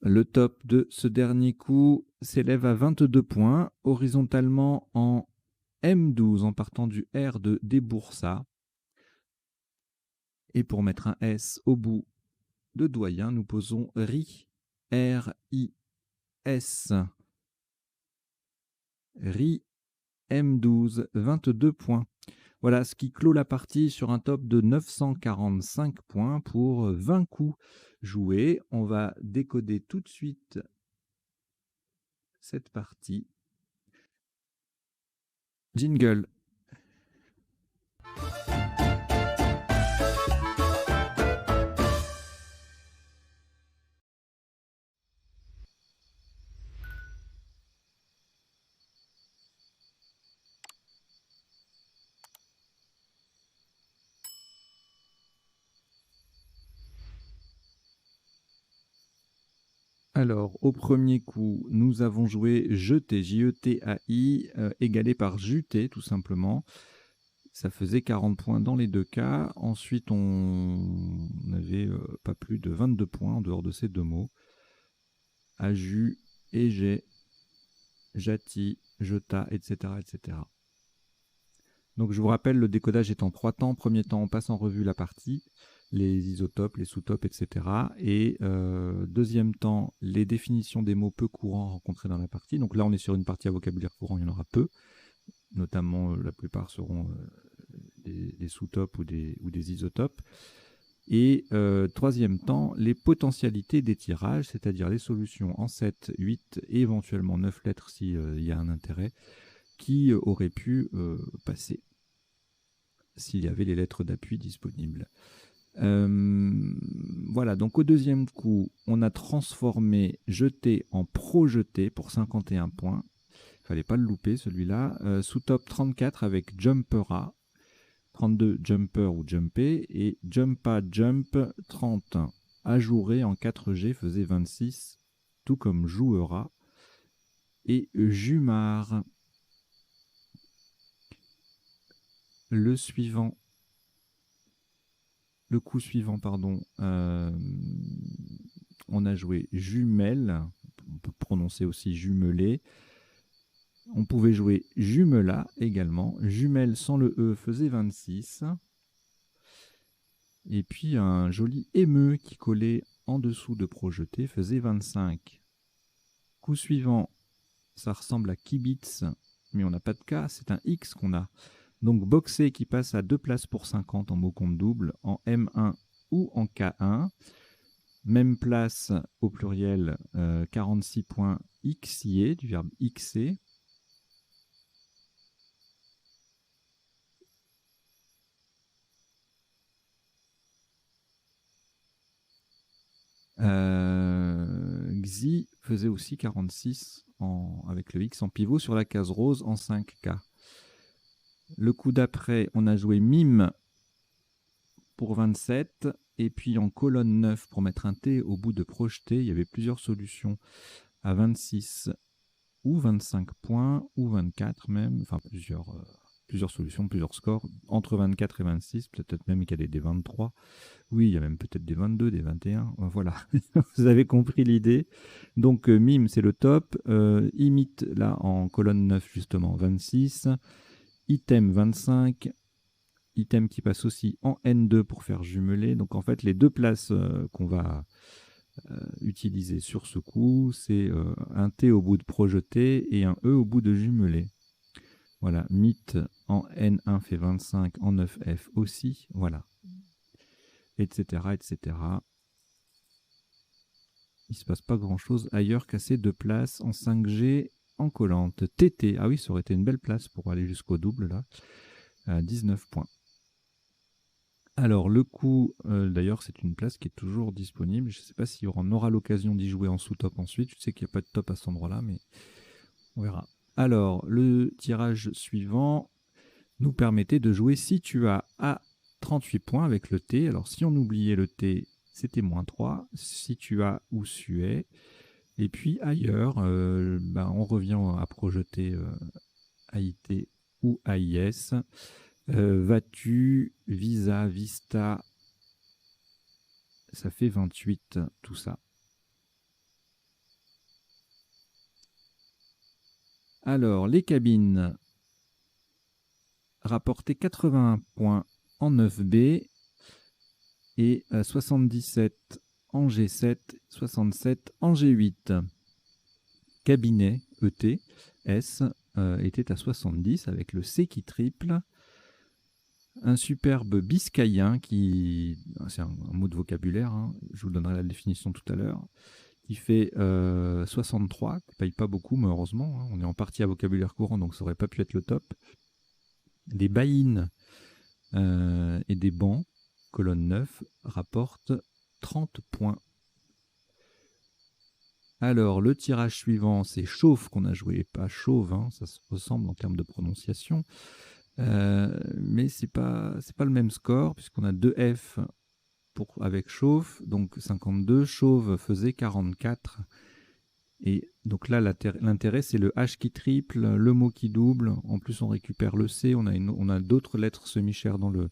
Le top de ce dernier coup s'élève à 22 points, horizontalement en M12 en partant du R de Déboursa. Et pour mettre un S au bout de doyen, nous posons RI. R-I-S. RI M12, 22 points. Voilà ce qui clôt la partie sur un top de 945 points pour 20 coups joués. On va décoder tout de suite cette partie. Jingle. Alors, au premier coup, nous avons joué jeté, J-E-T-A-I, égalé par juté, tout simplement. Ça faisait 40 points dans les deux cas. Ensuite, on n'avait pas plus de 22 points en dehors de ces deux mots. Aju, égé, jati, jeta, etc., etc. Donc, je vous rappelle, le décodage est en 3 temps. Premier temps, on passe en revue la partie, les isotopes, les sous-topes, etc. Et deuxième temps, les définitions des mots peu courants rencontrés dans la partie. Donc là, on est sur une partie à vocabulaire courant, il y en aura peu. Notamment, la plupart seront des sous-topes ou des isotopes. Et troisième temps, les potentialités des tirages, c'est-à-dire les solutions en 7, 8 et éventuellement 9 lettres s'il y a un intérêt, qui auraient pu passer s'il y avait les lettres d'appui disponibles. Voilà, donc au deuxième coup, on a transformé jeté en projeté pour 51 points. Il ne fallait pas le louper celui-là. Sous top 34 avec Jumpera, 32 Jumper ou Jumpé, et Jumpa Jump 30. Ajouré en 4G faisait 26, tout comme Jouera et Jumar. Le coup suivant, pardon, on a joué jumelle, on peut prononcer aussi jumelé. On pouvait jouer jumela également. Jumelle sans le E faisait 26. Et puis un joli émeu qui collait en dessous de projeté faisait 25. Coup suivant, ça ressemble à kibitz, mais on n'a pas de K, c'est un X qu'on a. Donc boxer qui passe à 2 places pour 50 en mot compte double, en M1 ou en K1. Même place au pluriel, 46 points xier, du verbe xer. Xi faisait aussi 46 avec le X en pivot sur la case rose en 5K. Le coup d'après, on a joué mime pour 27 et puis en colonne 9 pour mettre un T au bout de projeté. Il y avait plusieurs solutions à 26 ou 25 points ou 24 même, enfin plusieurs solutions, plusieurs scores entre 24 et 26, peut-être même qu'il y a des 23. Oui, il y a même peut-être des 22, des 21. Voilà, vous avez compris l'idée. Donc, mime, c'est le top. Imite, là, en colonne 9, justement, 26. Item, 25. Item qui passe aussi en N2 pour faire jumeler. Donc, en fait, les deux places qu'on va utiliser sur ce coup, c'est un T au bout de projeté et un E au bout de jumelé. Voilà, mythe en N1 fait 25, en 9F aussi. Voilà. Etc., etc. Il ne se passe pas grand-chose ailleurs qu'à ces deux places en 5G en collante. TT, ah oui, ça aurait été une belle place pour aller jusqu'au double, là, à 19 points. Alors, le coup, d'ailleurs, c'est une place qui est toujours disponible. Je ne sais pas si on aura l'occasion d'y jouer en sous-top ensuite. Je sais qu'il n'y a pas de top à cet endroit-là, mais on verra. Alors, le tirage suivant nous permettait de jouer si tu as à 38 points avec le T. Alors, si on oubliait le T, c'était moins 3. Si tu as ou suet. Et puis ailleurs, on revient à projeter AIT ou AIS. Vas-tu, Visa, Vista, ça fait 28, tout ça. Alors, les cabines rapportaient 81 points en 9B et 77 en G7, 67 en G8. Cabinet ET, S, était à 70 avec le C qui triple. Un superbe biscayen qui, c'est un mot de vocabulaire, hein, je vous donnerai la définition tout à l'heure, qui fait 63, qui ne paye pas beaucoup, mais heureusement, hein, on est en partie à vocabulaire courant, donc ça aurait pas pu être le top. Des baïnes et des bancs, colonne 9, rapportent 30 points. Alors, le tirage suivant, c'est Chauve qu'on a joué, pas Chauve, hein, ça se ressemble en termes de prononciation. Mais c'est pas le même score, puisqu'on a 2 F avec Chauve, donc 52. Chauve faisait 44. Et donc là, l'intérêt, c'est le H qui triple, le mot qui double. En plus, on récupère le C. On a d'autres lettres semi-chères dans le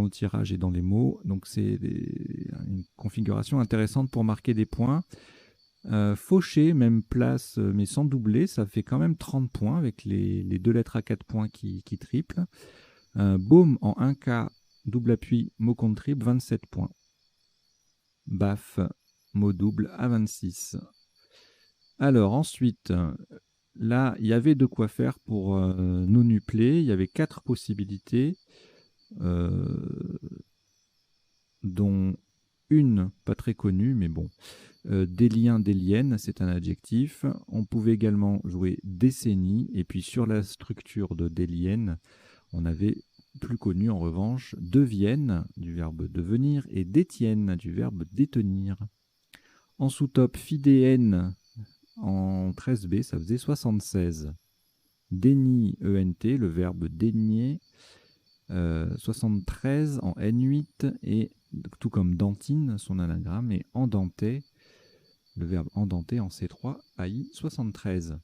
tirage et dans les mots. Donc, c'est une configuration intéressante pour marquer des points. Fauché, même place, mais sans doubler, ça fait quand même 30 points avec les deux lettres à 4 points qui triplent. Baume en 1K, double appui, mot contre triple, 27 points. Baf, mot double à 26. Alors ensuite, là, il y avait de quoi faire pour nous nupler. Il y avait 4 possibilités, dont une pas très connue, mais bon. Délien, délienne, c'est un adjectif. On pouvait également jouer décennie, et puis sur la structure de délienne, on avait plus connu en revanche devienne, du verbe devenir, et détienne, du verbe détenir. En sous-top, fidéenne, en 13B, ça faisait 76. Déni, ENT, le verbe dénier, 73 en N8, et tout comme dentine, son anagramme, et endenté, le verbe endenté en C3, AI 73.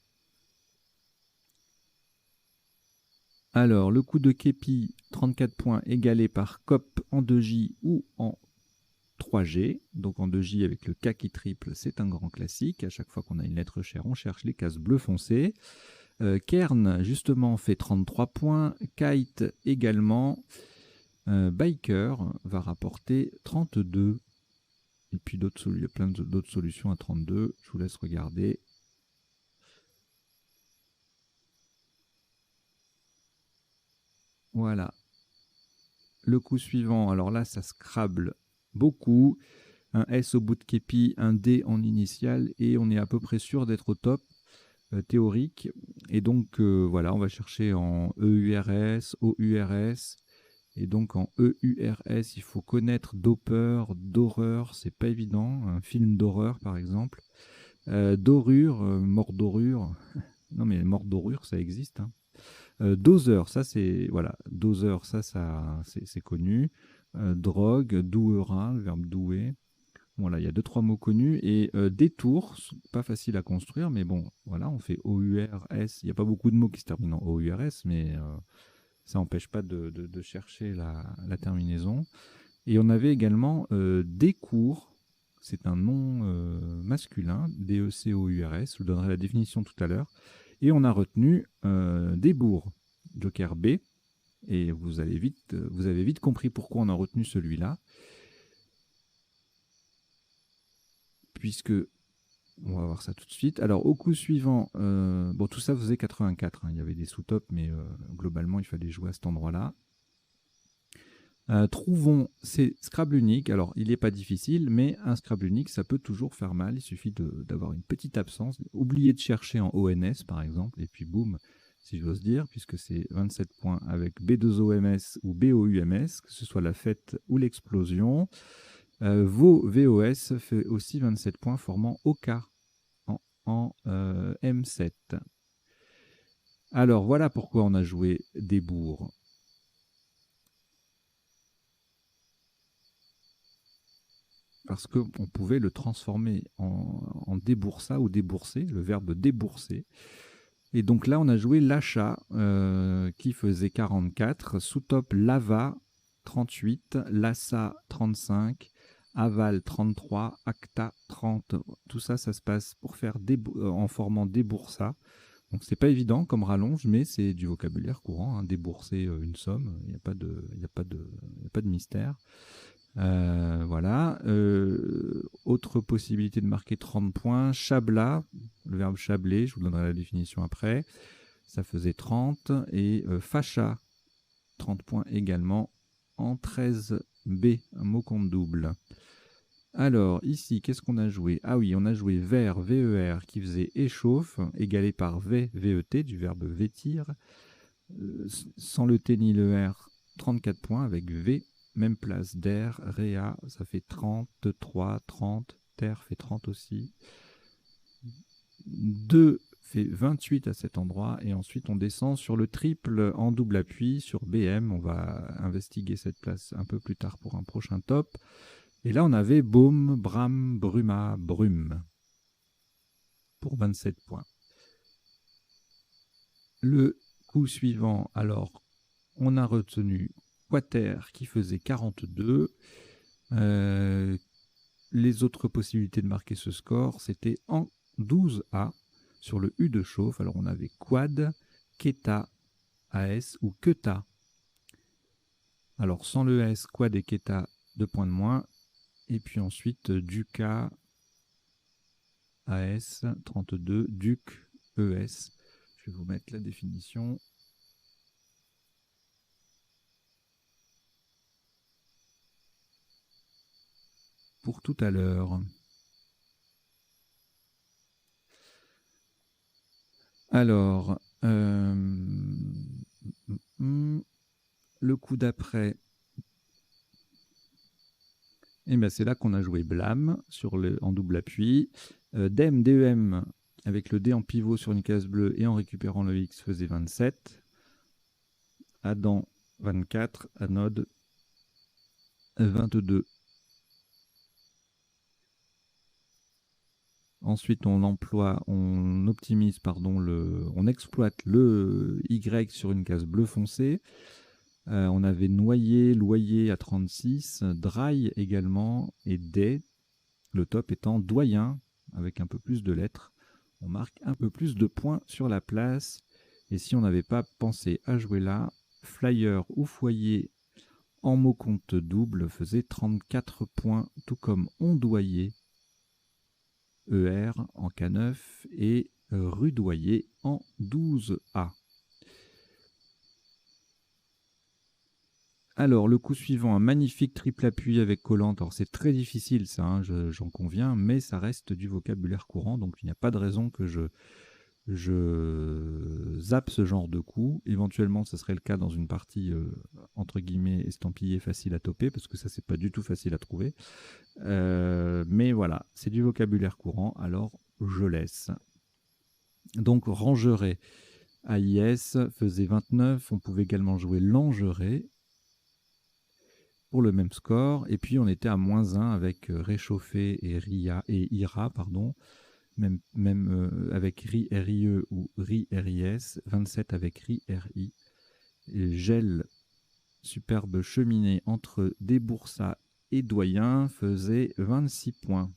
Alors, le coup de képi, 34 points égalé par cop en 2J ou en 3G. Donc en 2J avec le K qui triple, c'est un grand classique. À chaque fois qu'on a une lettre chère, on cherche les cases bleu foncé. Kern, justement, fait 33 points. Kite également. Biker va rapporter 32. Et puis il y a plein d'autres solutions à 32. Je vous laisse regarder. Voilà. Le coup suivant, alors là, ça scrabble beaucoup. Un S au bout de képi, un D en initial, et on est à peu près sûr d'être au top théorique. Et donc, voilà, on va chercher en EURS, OURS. Et donc, en EURS, il faut connaître Doppler, d'horreur, c'est pas évident. Un film d'horreur, par exemple. Dorure, mort dorure. Non, mais mort dorure, ça existe. Hein. Doseur, ça c'est voilà, doseur, ça c'est connu. Drogue, douera, le verbe douer. Voilà, il y a deux trois mots connus et détour, pas facile à construire, mais bon, voilà, on fait OURS. Il n'y a pas beaucoup de mots qui se terminent en OURS, mais ça n'empêche pas de chercher la terminaison. Et on avait également décours. C'est un nom masculin, DECOURS. Je vous donnerai la définition tout à l'heure. Et on a retenu Débours, Joker B. Et vous avez vite compris pourquoi on a retenu celui-là. Puisque, on va voir ça tout de suite. Alors, au coup suivant, bon, tout ça faisait 84. Hein, il y avait des sous-tops, mais globalement, il fallait jouer à cet endroit-là. Trouvons, c'est Scrabble unique. Alors, il n'est pas difficile, mais un Scrabble unique, ça peut toujours faire mal. Il suffit d'avoir une petite absence. Oubliez de chercher en ONS, par exemple, et puis boum, si j'ose dire, puisque c'est 27 points avec B2OMS ou BOUMS, que ce soit la fête ou l'explosion. Vos VOS fait aussi 27 points, formant OK en M7. Alors, voilà pourquoi on a joué des bourgs. Parce qu'on pouvait le transformer en déboursa ou débourser, le verbe débourser. Et donc là, on a joué l'achat qui faisait 44, sous-top lava 38, lassa 35, aval 33, acta 30. Tout ça, ça se passe pour faire en formant déboursa. Donc c'est pas évident comme rallonge, mais c'est du vocabulaire courant. Hein, débourser une somme, il n'y a pas de mystère. Voilà. Autre possibilité de marquer 30 points. Chabla, le verbe chabler, je vous donnerai la définition après. Ça faisait 30. Et facha, 30 points également en 13B, un mot compte double. Alors, ici, qu'est-ce qu'on a joué? Ah oui, on a joué ver, VER, qui faisait échauffe, égalé par V, VET, du verbe vêtir. Sans le T ni le R, 34 points avec V. Même place d'air, Réa, ça fait 33, 30. Terre fait 30 aussi. 2 fait 28 à cet endroit. Et ensuite, on descend sur le triple en double appui sur BM. On va investiguer cette place un peu plus tard pour un prochain top. Et là, on avait Baume, Bram, Bruma, Brume pour 27 points. Le coup suivant, alors, on a retenu Quater qui faisait 42. Les autres possibilités de marquer ce score, c'était en 12A sur le U de chauffe. Alors on avait Quad, Keta, AS ou Keta. Alors sans le S, Quad et Keta, 2 points de moins. Et puis ensuite Duca, AS, 32, Duc, ES. Je vais vous mettre la définition. Pour tout à l'heure. Alors, le coup d'après, et ben c'est là qu'on a joué Blâme en double appui. Dem, DEM, avec le D en pivot sur une case bleue et en récupérant le X faisait 27. Adam, 24. Anode, 22. Ensuite, on exploite le Y sur une case bleu foncé. On avait noyé, loyer à 36, dry également, et day, le top étant doyen, avec un peu plus de lettres. On marque un peu plus de points sur la place. Et si on n'avait pas pensé à jouer là, flyer ou foyer en mot compte double faisait 34 points, tout comme ondoyer, ER en K9 et rudoyer en 12A. Alors, le coup suivant, un magnifique triple appui avec collante. Alors, c'est très difficile, ça, hein, j'en conviens, mais ça reste du vocabulaire courant, donc il n'y a pas de raison que je zappe ce genre de coup. Éventuellement, ce serait le cas dans une partie, entre guillemets, estampillée, facile à toper, parce que ça, c'est pas du tout facile à trouver. Mais voilà, c'est du vocabulaire courant, alors je laisse. Donc, rangeret. AIS faisait 29. On pouvait également jouer Langeret pour le même score. Et puis, on était à -1 avec Réchauffé et Ira, pardon. Même avec RIE ou RIS. 27 avec RI. Et Gel, superbe cheminée entre Desboursas et Doyen, faisait 26 points.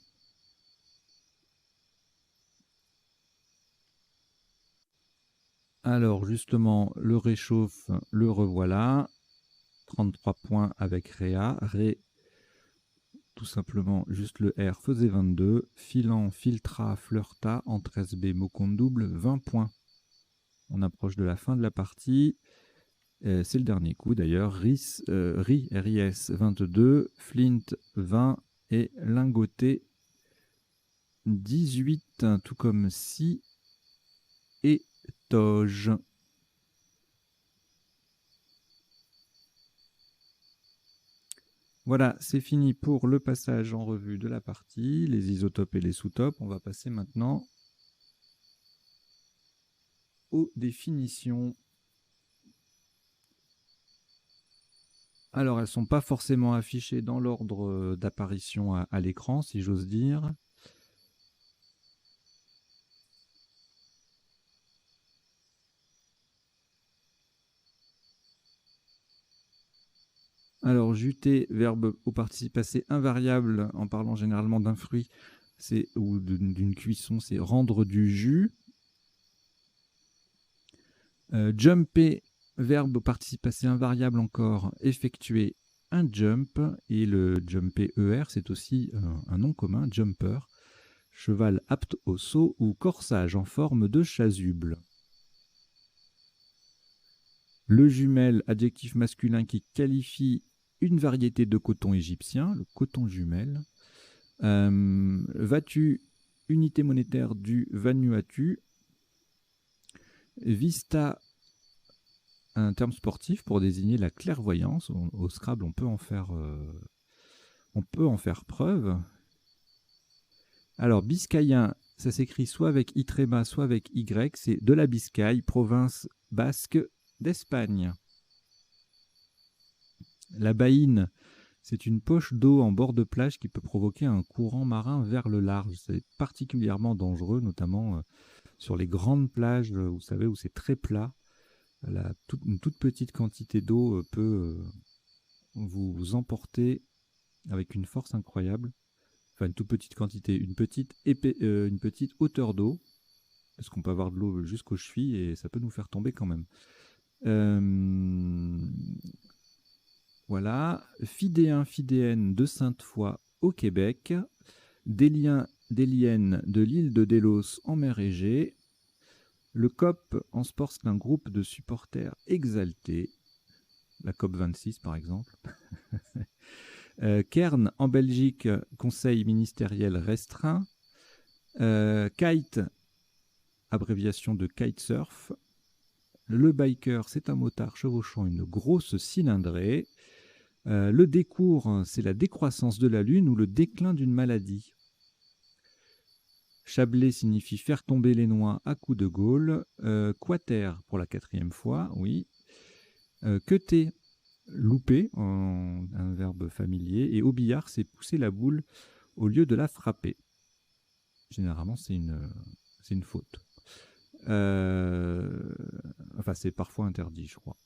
Alors justement, le réchauffe, le revoilà. 33 points avec Réa. Ré, tout simplement, juste le R faisait 22. Filant, Filtra, Flirta, en 13B, mot compte double, 20 points. On approche de la fin de la partie. C'est le dernier coup d'ailleurs. RIS, RIS 22, Flint 20 et Lingoté 18, tout comme Si et Toge. Voilà, c'est fini pour le passage en revue de la partie, les isotopes et les sous-topes. On va passer maintenant aux définitions. Alors, elles ne sont pas forcément affichées dans l'ordre d'apparition à l'écran, si j'ose dire. Alors, juter, verbe au participe passé invariable, en parlant généralement d'un fruit ou d'une cuisson, c'est rendre du jus. Jumper, verbe au participe passé invariable encore, effectuer un jump. Et le jumper ER, c'est aussi un nom commun, jumper. Cheval apte au saut ou corsage en forme de chasuble. Le jumel, adjectif masculin qui qualifie une variété de coton égyptien, le coton jumel. Vas-tu, unité monétaire du Vanuatu. Vista, un terme sportif pour désigner la clairvoyance. Au Scrabble, on peut en faire preuve. Alors, biscayen, ça s'écrit soit avec I tréma, soit avec Y. C'est de la Biscaye, province basque d'Espagne. La baïne, c'est une poche d'eau en bord de plage qui peut provoquer un courant marin vers le large. C'est particulièrement dangereux, notamment sur les grandes plages, vous savez, où c'est très plat. Une toute petite quantité d'eau peut vous emporter avec une force incroyable. Enfin, une toute petite quantité, une petite hauteur d'eau, parce qu'on peut avoir de l'eau jusqu'aux chevilles et ça peut nous faire tomber quand même. Voilà. Fidéen, fidéenne de Sainte-Foy au Québec. Délien, délienne de l'île de Délos en mer Égée. Le COP en sport, c'est un groupe de supporters exaltés. La COP 26 par exemple. Cairn en Belgique, conseil ministériel restreint. Kite, abréviation de kitesurf. Le biker, c'est un motard chevauchant une grosse cylindrée. Le décours, c'est la décroissance de la Lune ou le déclin d'une maladie. Chablé signifie faire tomber les noix à coups de gaule. Quater, pour la 4e fois, oui. Queuter, louper, un verbe familier. Et au billard, c'est pousser la boule au lieu de la frapper. Généralement, c'est une faute. Enfin, c'est parfois interdit, je crois.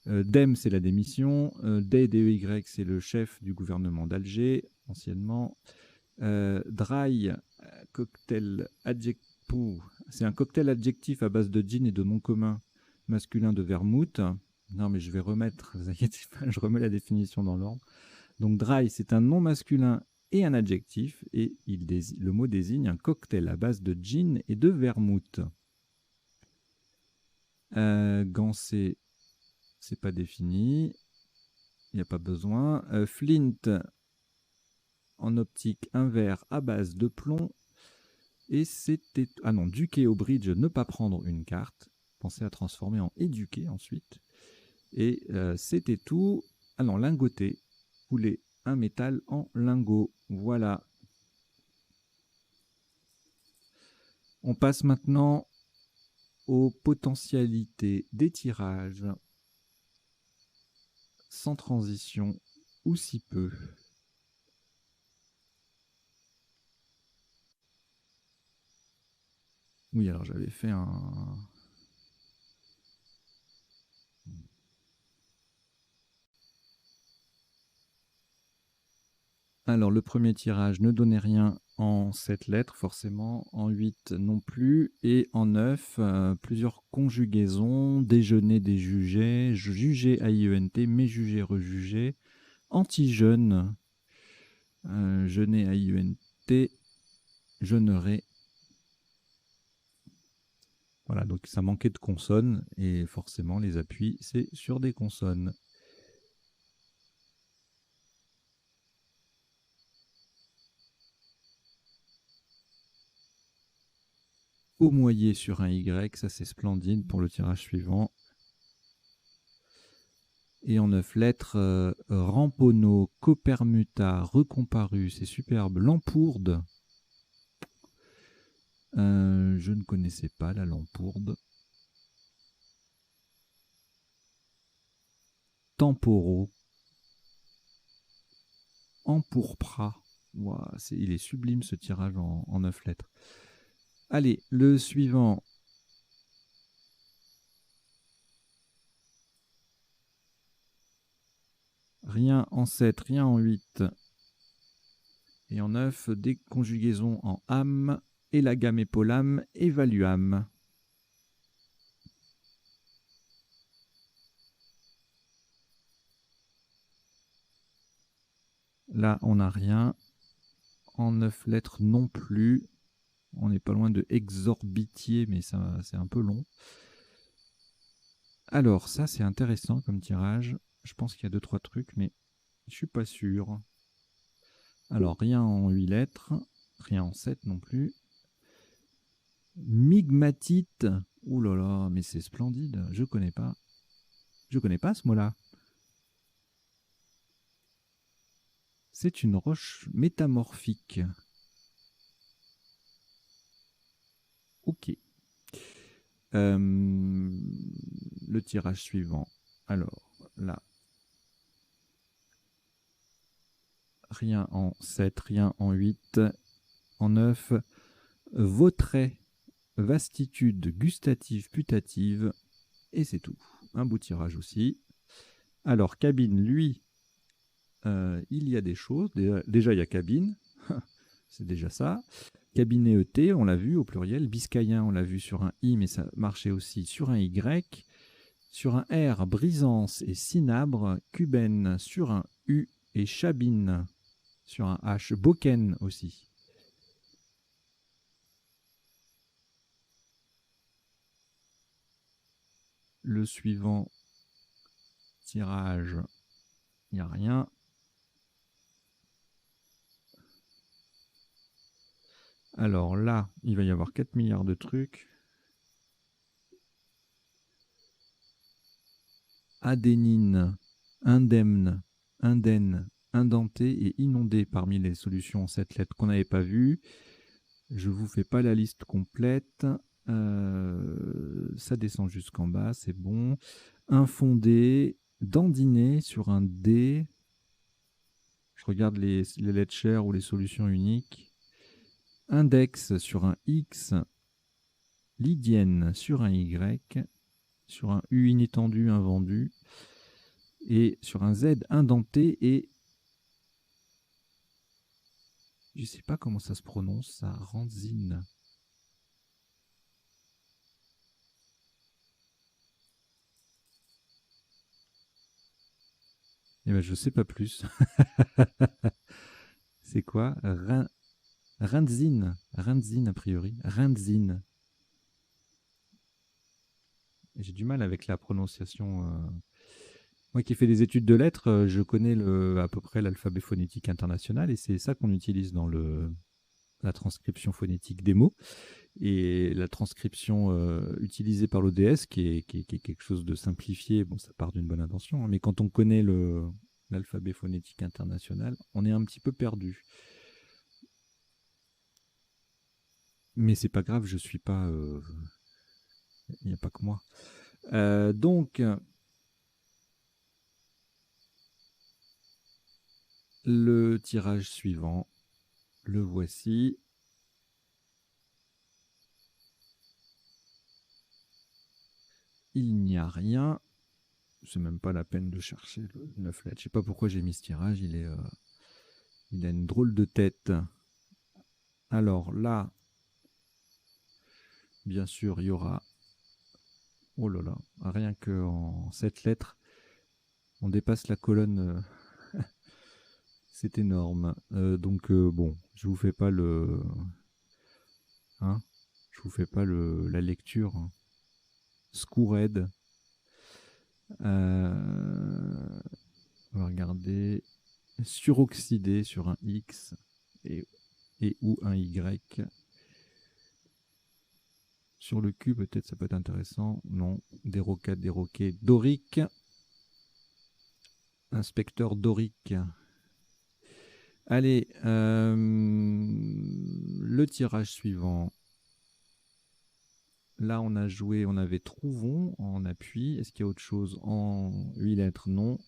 Dem, c'est la démission. DEY, c'est le chef du gouvernement d'Alger, anciennement. Dry, cocktail adjectif. C'est un cocktail adjectif à base de gin et de nom commun masculin de vermouth. Non, mais je vais remettre, vous inquiétez pas, je remets la définition dans l'ordre. Donc, dry, c'est un nom masculin et un adjectif, et le mot désigne un cocktail à base de gin et de vermouth. Gancé, c'est pas défini. il n'y a pas besoin. Flint en optique, un verre à base de plomb. Et c'était... Ah non, Duquet au bridge, ne pas prendre une carte. Pensez à transformer en éduquer ensuite. Et c'était tout. Ah non, lingoter. Couler un métal en lingot. Voilà. On passe maintenant aux potentialités des tirages. Sans transition ou si peu. Oui, alors j'avais fait un... Alors, le premier tirage ne donnait rien en 7 lettres, forcément, en 8 non plus, et en 9, plusieurs conjugaisons, déjeuner, déjugé, juger, AIENT, méjuger, rejuger, anti-jeûne, jeûner, AIENT, jeûnerai. Voilà, donc ça manquait de consonnes, et forcément, les appuis, c'est sur des consonnes. Aumoyer sur un Y, ça c'est splendide pour le tirage suivant. Et en 9 lettres, Rampono, Copermuta, Recomparu, c'est superbe. Lampourde, je ne connaissais pas la Lampourde. Temporo, Empourpra, wow, il est sublime ce tirage en 9 lettres. Allez, le suivant. Rien en 7, rien en 8. Et en 9, des conjugaisons en âme, élagam, épaulame, évaluam. Là, on n'a rien. En 9 lettres non plus. On n'est pas loin de exorbitier, mais ça, c'est un peu long. Alors, ça, c'est intéressant comme tirage. Je pense qu'il y a 2-3 trucs, mais je suis pas sûr. Alors, rien en 8 lettres. Rien en 7 non plus. Migmatite. Ouh là là, mais c'est splendide. Je connais pas. Je connais pas ce mot-là. C'est une roche métamorphique. Ok. Le tirage suivant. Alors, là. Rien en 7, rien en 8. En 9, vautrait, vastitude gustative, putative. Et c'est tout. Un beau tirage aussi. Alors, cabine, lui, il y a des choses. Déjà, il y a cabine. C'est déjà ça. Cabinet ET, on l'a vu au pluriel. Biscayen, on l'a vu sur un I, mais ça marchait aussi sur un Y. Sur un R, brisance et cinabre. Cubaine sur un U et chabine sur un H. Boken aussi. Le suivant, tirage, il n'y a rien. Alors là, il va y avoir 4 milliards de trucs. Adénine, indemne, indène, indenté et inondé parmi les solutions en 7 lettres qu'on n'avait pas vues. Je ne vous fais pas la liste complète. Ça descend jusqu'en bas, c'est bon. Infondé, dandiné sur un D. Je regarde les lettres chères ou les solutions uniques. Index sur un X. Lydienne sur un Y. Sur un U inétendu invendu. Et sur un Z indenté et... Je ne sais pas comment ça se prononce, ça. Ranzine. Eh ben, je sais pas plus. C'est quoi? Randzine. Randzine, a priori. Randzine. J'ai du mal avec la prononciation. Moi qui ai fait des études de lettres, je connais à peu près l'alphabet phonétique international et c'est ça qu'on utilise dans la transcription phonétique des mots. Et la transcription utilisée par l'ODS, qui est quelque chose de simplifié, bon, ça part d'une bonne intention, hein, mais quand on connaît l'alphabet phonétique international, on est un petit peu perdu. Mais c'est pas grave, je suis pas. Il n'y a pas que moi. Donc, le tirage suivant, le voici. Il n'y a rien. C'est même pas la peine de chercher le 9 lettres. Je sais pas pourquoi j'ai mis ce tirage. Il a une drôle de tête. Alors là, bien sûr, il y aura. Oh là là, rien qu'en 7 lettres, on dépasse la colonne. C'est énorme. Donc bon, je vous fais pas hein, je vous fais pas la lecture. Hein. Scoured. On va regarder. Suroxydé sur un X et ou un Y. Sur le Q, peut-être ça peut être intéressant. Non. Dérocat, déroqué, dorique. Inspecteur dorique. Allez, le tirage suivant. Là, on a joué, on avait trouvons en appui. Est-ce qu'il y a autre chose? En 8 lettres, non.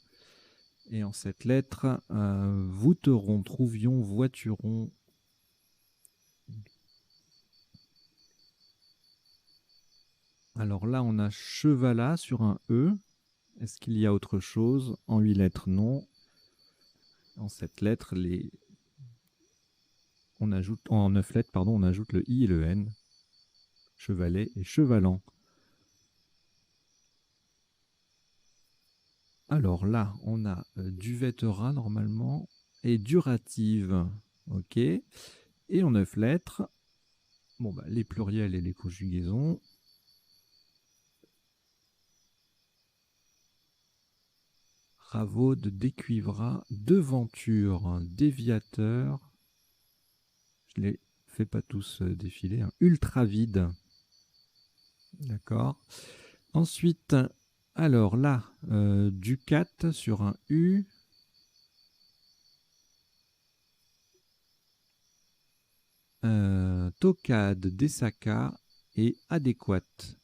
Et en 7 lettres, voûterons, trouvions, voiturons. Alors là, on a chevalat sur un E. Est-ce qu'il y a autre chose? En 8 lettres, non. En 7 lettres, on ajoute, en 9 lettres, pardon, on ajoute le I et le N. Chevalet et chevalant. Alors là, on a duvettera normalement et durative. Ok. Et en 9 lettres, bon, bah, les pluriels et les conjugaisons. Ravaude, décuivra, devanture, déviateur. Je les fais pas tous défiler. Hein. Ultra vide. D'accord. Ensuite, alors là, Ducat sur un U. Tocade, Dessaca et adéquate.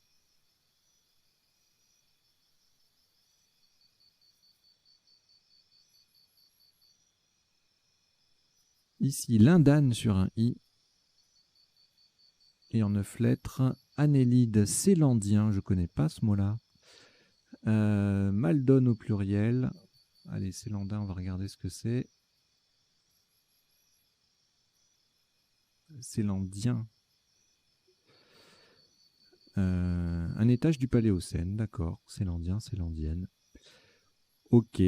Ici, l'indane sur un I. Et en 9 lettres, Annélide, célandien, je ne connais pas ce mot-là. Maldonne au pluriel. Allez, célandin, on va regarder ce que c'est. Célandien. Un étage du Paléocène, d'accord. Célandien, célandienne. Ok.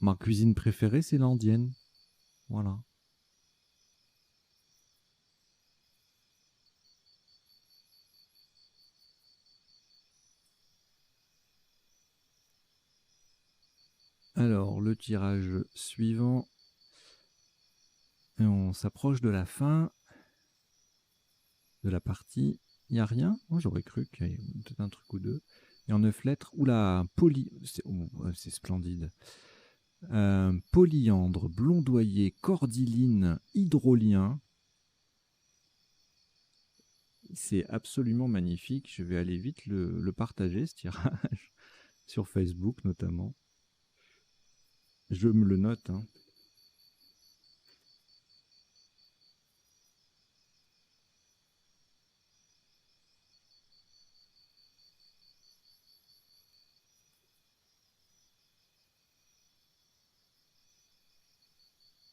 Ma cuisine préférée, c'est l'andienne. Voilà. Alors, le tirage suivant. Et on s'approche de la fin de la partie. Il n'y a rien. Moi, j'aurais cru qu'il y avait peut-être un truc ou deux. Et en 9 lettres, oula, c'est splendide. Polyandre, blondoyer, cordyline, hydrolien. C'est absolument magnifique. Je vais aller vite le partager, ce tirage, sur Facebook notamment. Je me le note. Hein.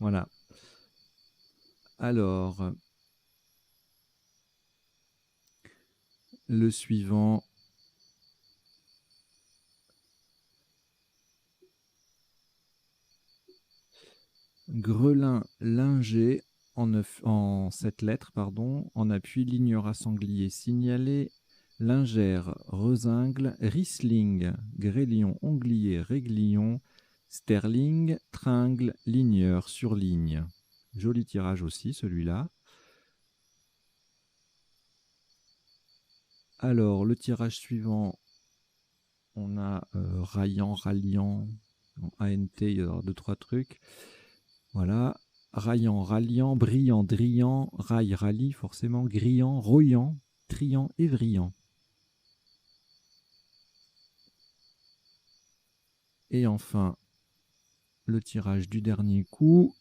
Voilà. Alors, le suivant. Grelin, linger, en 7 lettres, pardon. En appui, lignera sanglier signalé. lingère, rezingle, riesling, grêlion, onglier, réglillon, sterling, tringle, ligneur, surligne. Joli tirage aussi, celui-là. Alors, le tirage suivant, on a Raillant, Ralliant, en ANT, il y a 2-3 trucs. Voilà. Raillant, Ralliant, Brillant, Drillant, Rail, Rallye, forcément, Grillant, Royant, Triant et Vrillant. Et enfin, le tirage du dernier coup.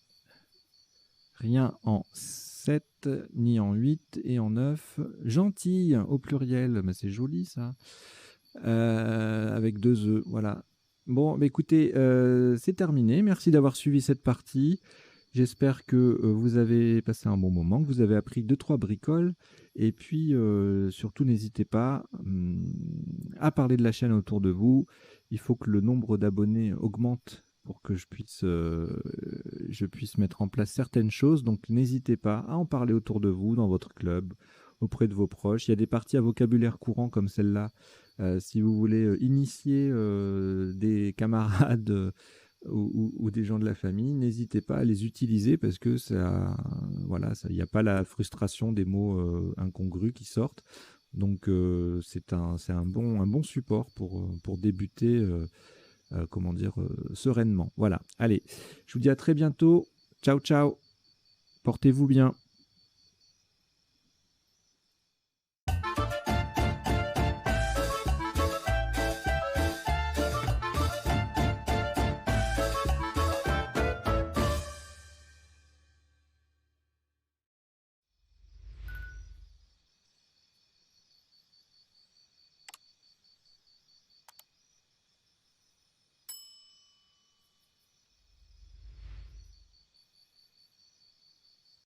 Rien en 7, ni en 8 et en 9. Gentille au pluriel, mais c'est joli ça. Avec 2 œufs, voilà. Bon, bah écoutez, c'est terminé. Merci d'avoir suivi cette partie. J'espère que vous avez passé un bon moment, que vous avez appris 2-3 bricoles. Et puis, surtout, n'hésitez pas à parler de la chaîne autour de vous. Il faut que le nombre d'abonnés augmente pour que je puisse mettre en place certaines choses. Donc, n'hésitez pas à en parler autour de vous, dans votre club, auprès de vos proches. Il y a des parties à vocabulaire courant comme celle-là. Si vous voulez initier des camarades ou des gens de la famille, n'hésitez pas à les utiliser parce que ça, voilà, il n'y a pas la frustration des mots incongrus qui sortent. Donc c'est un bon support pour débuter, comment dire, sereinement. Voilà. Allez, je vous dis à très bientôt. Ciao, ciao. Portez-vous bien.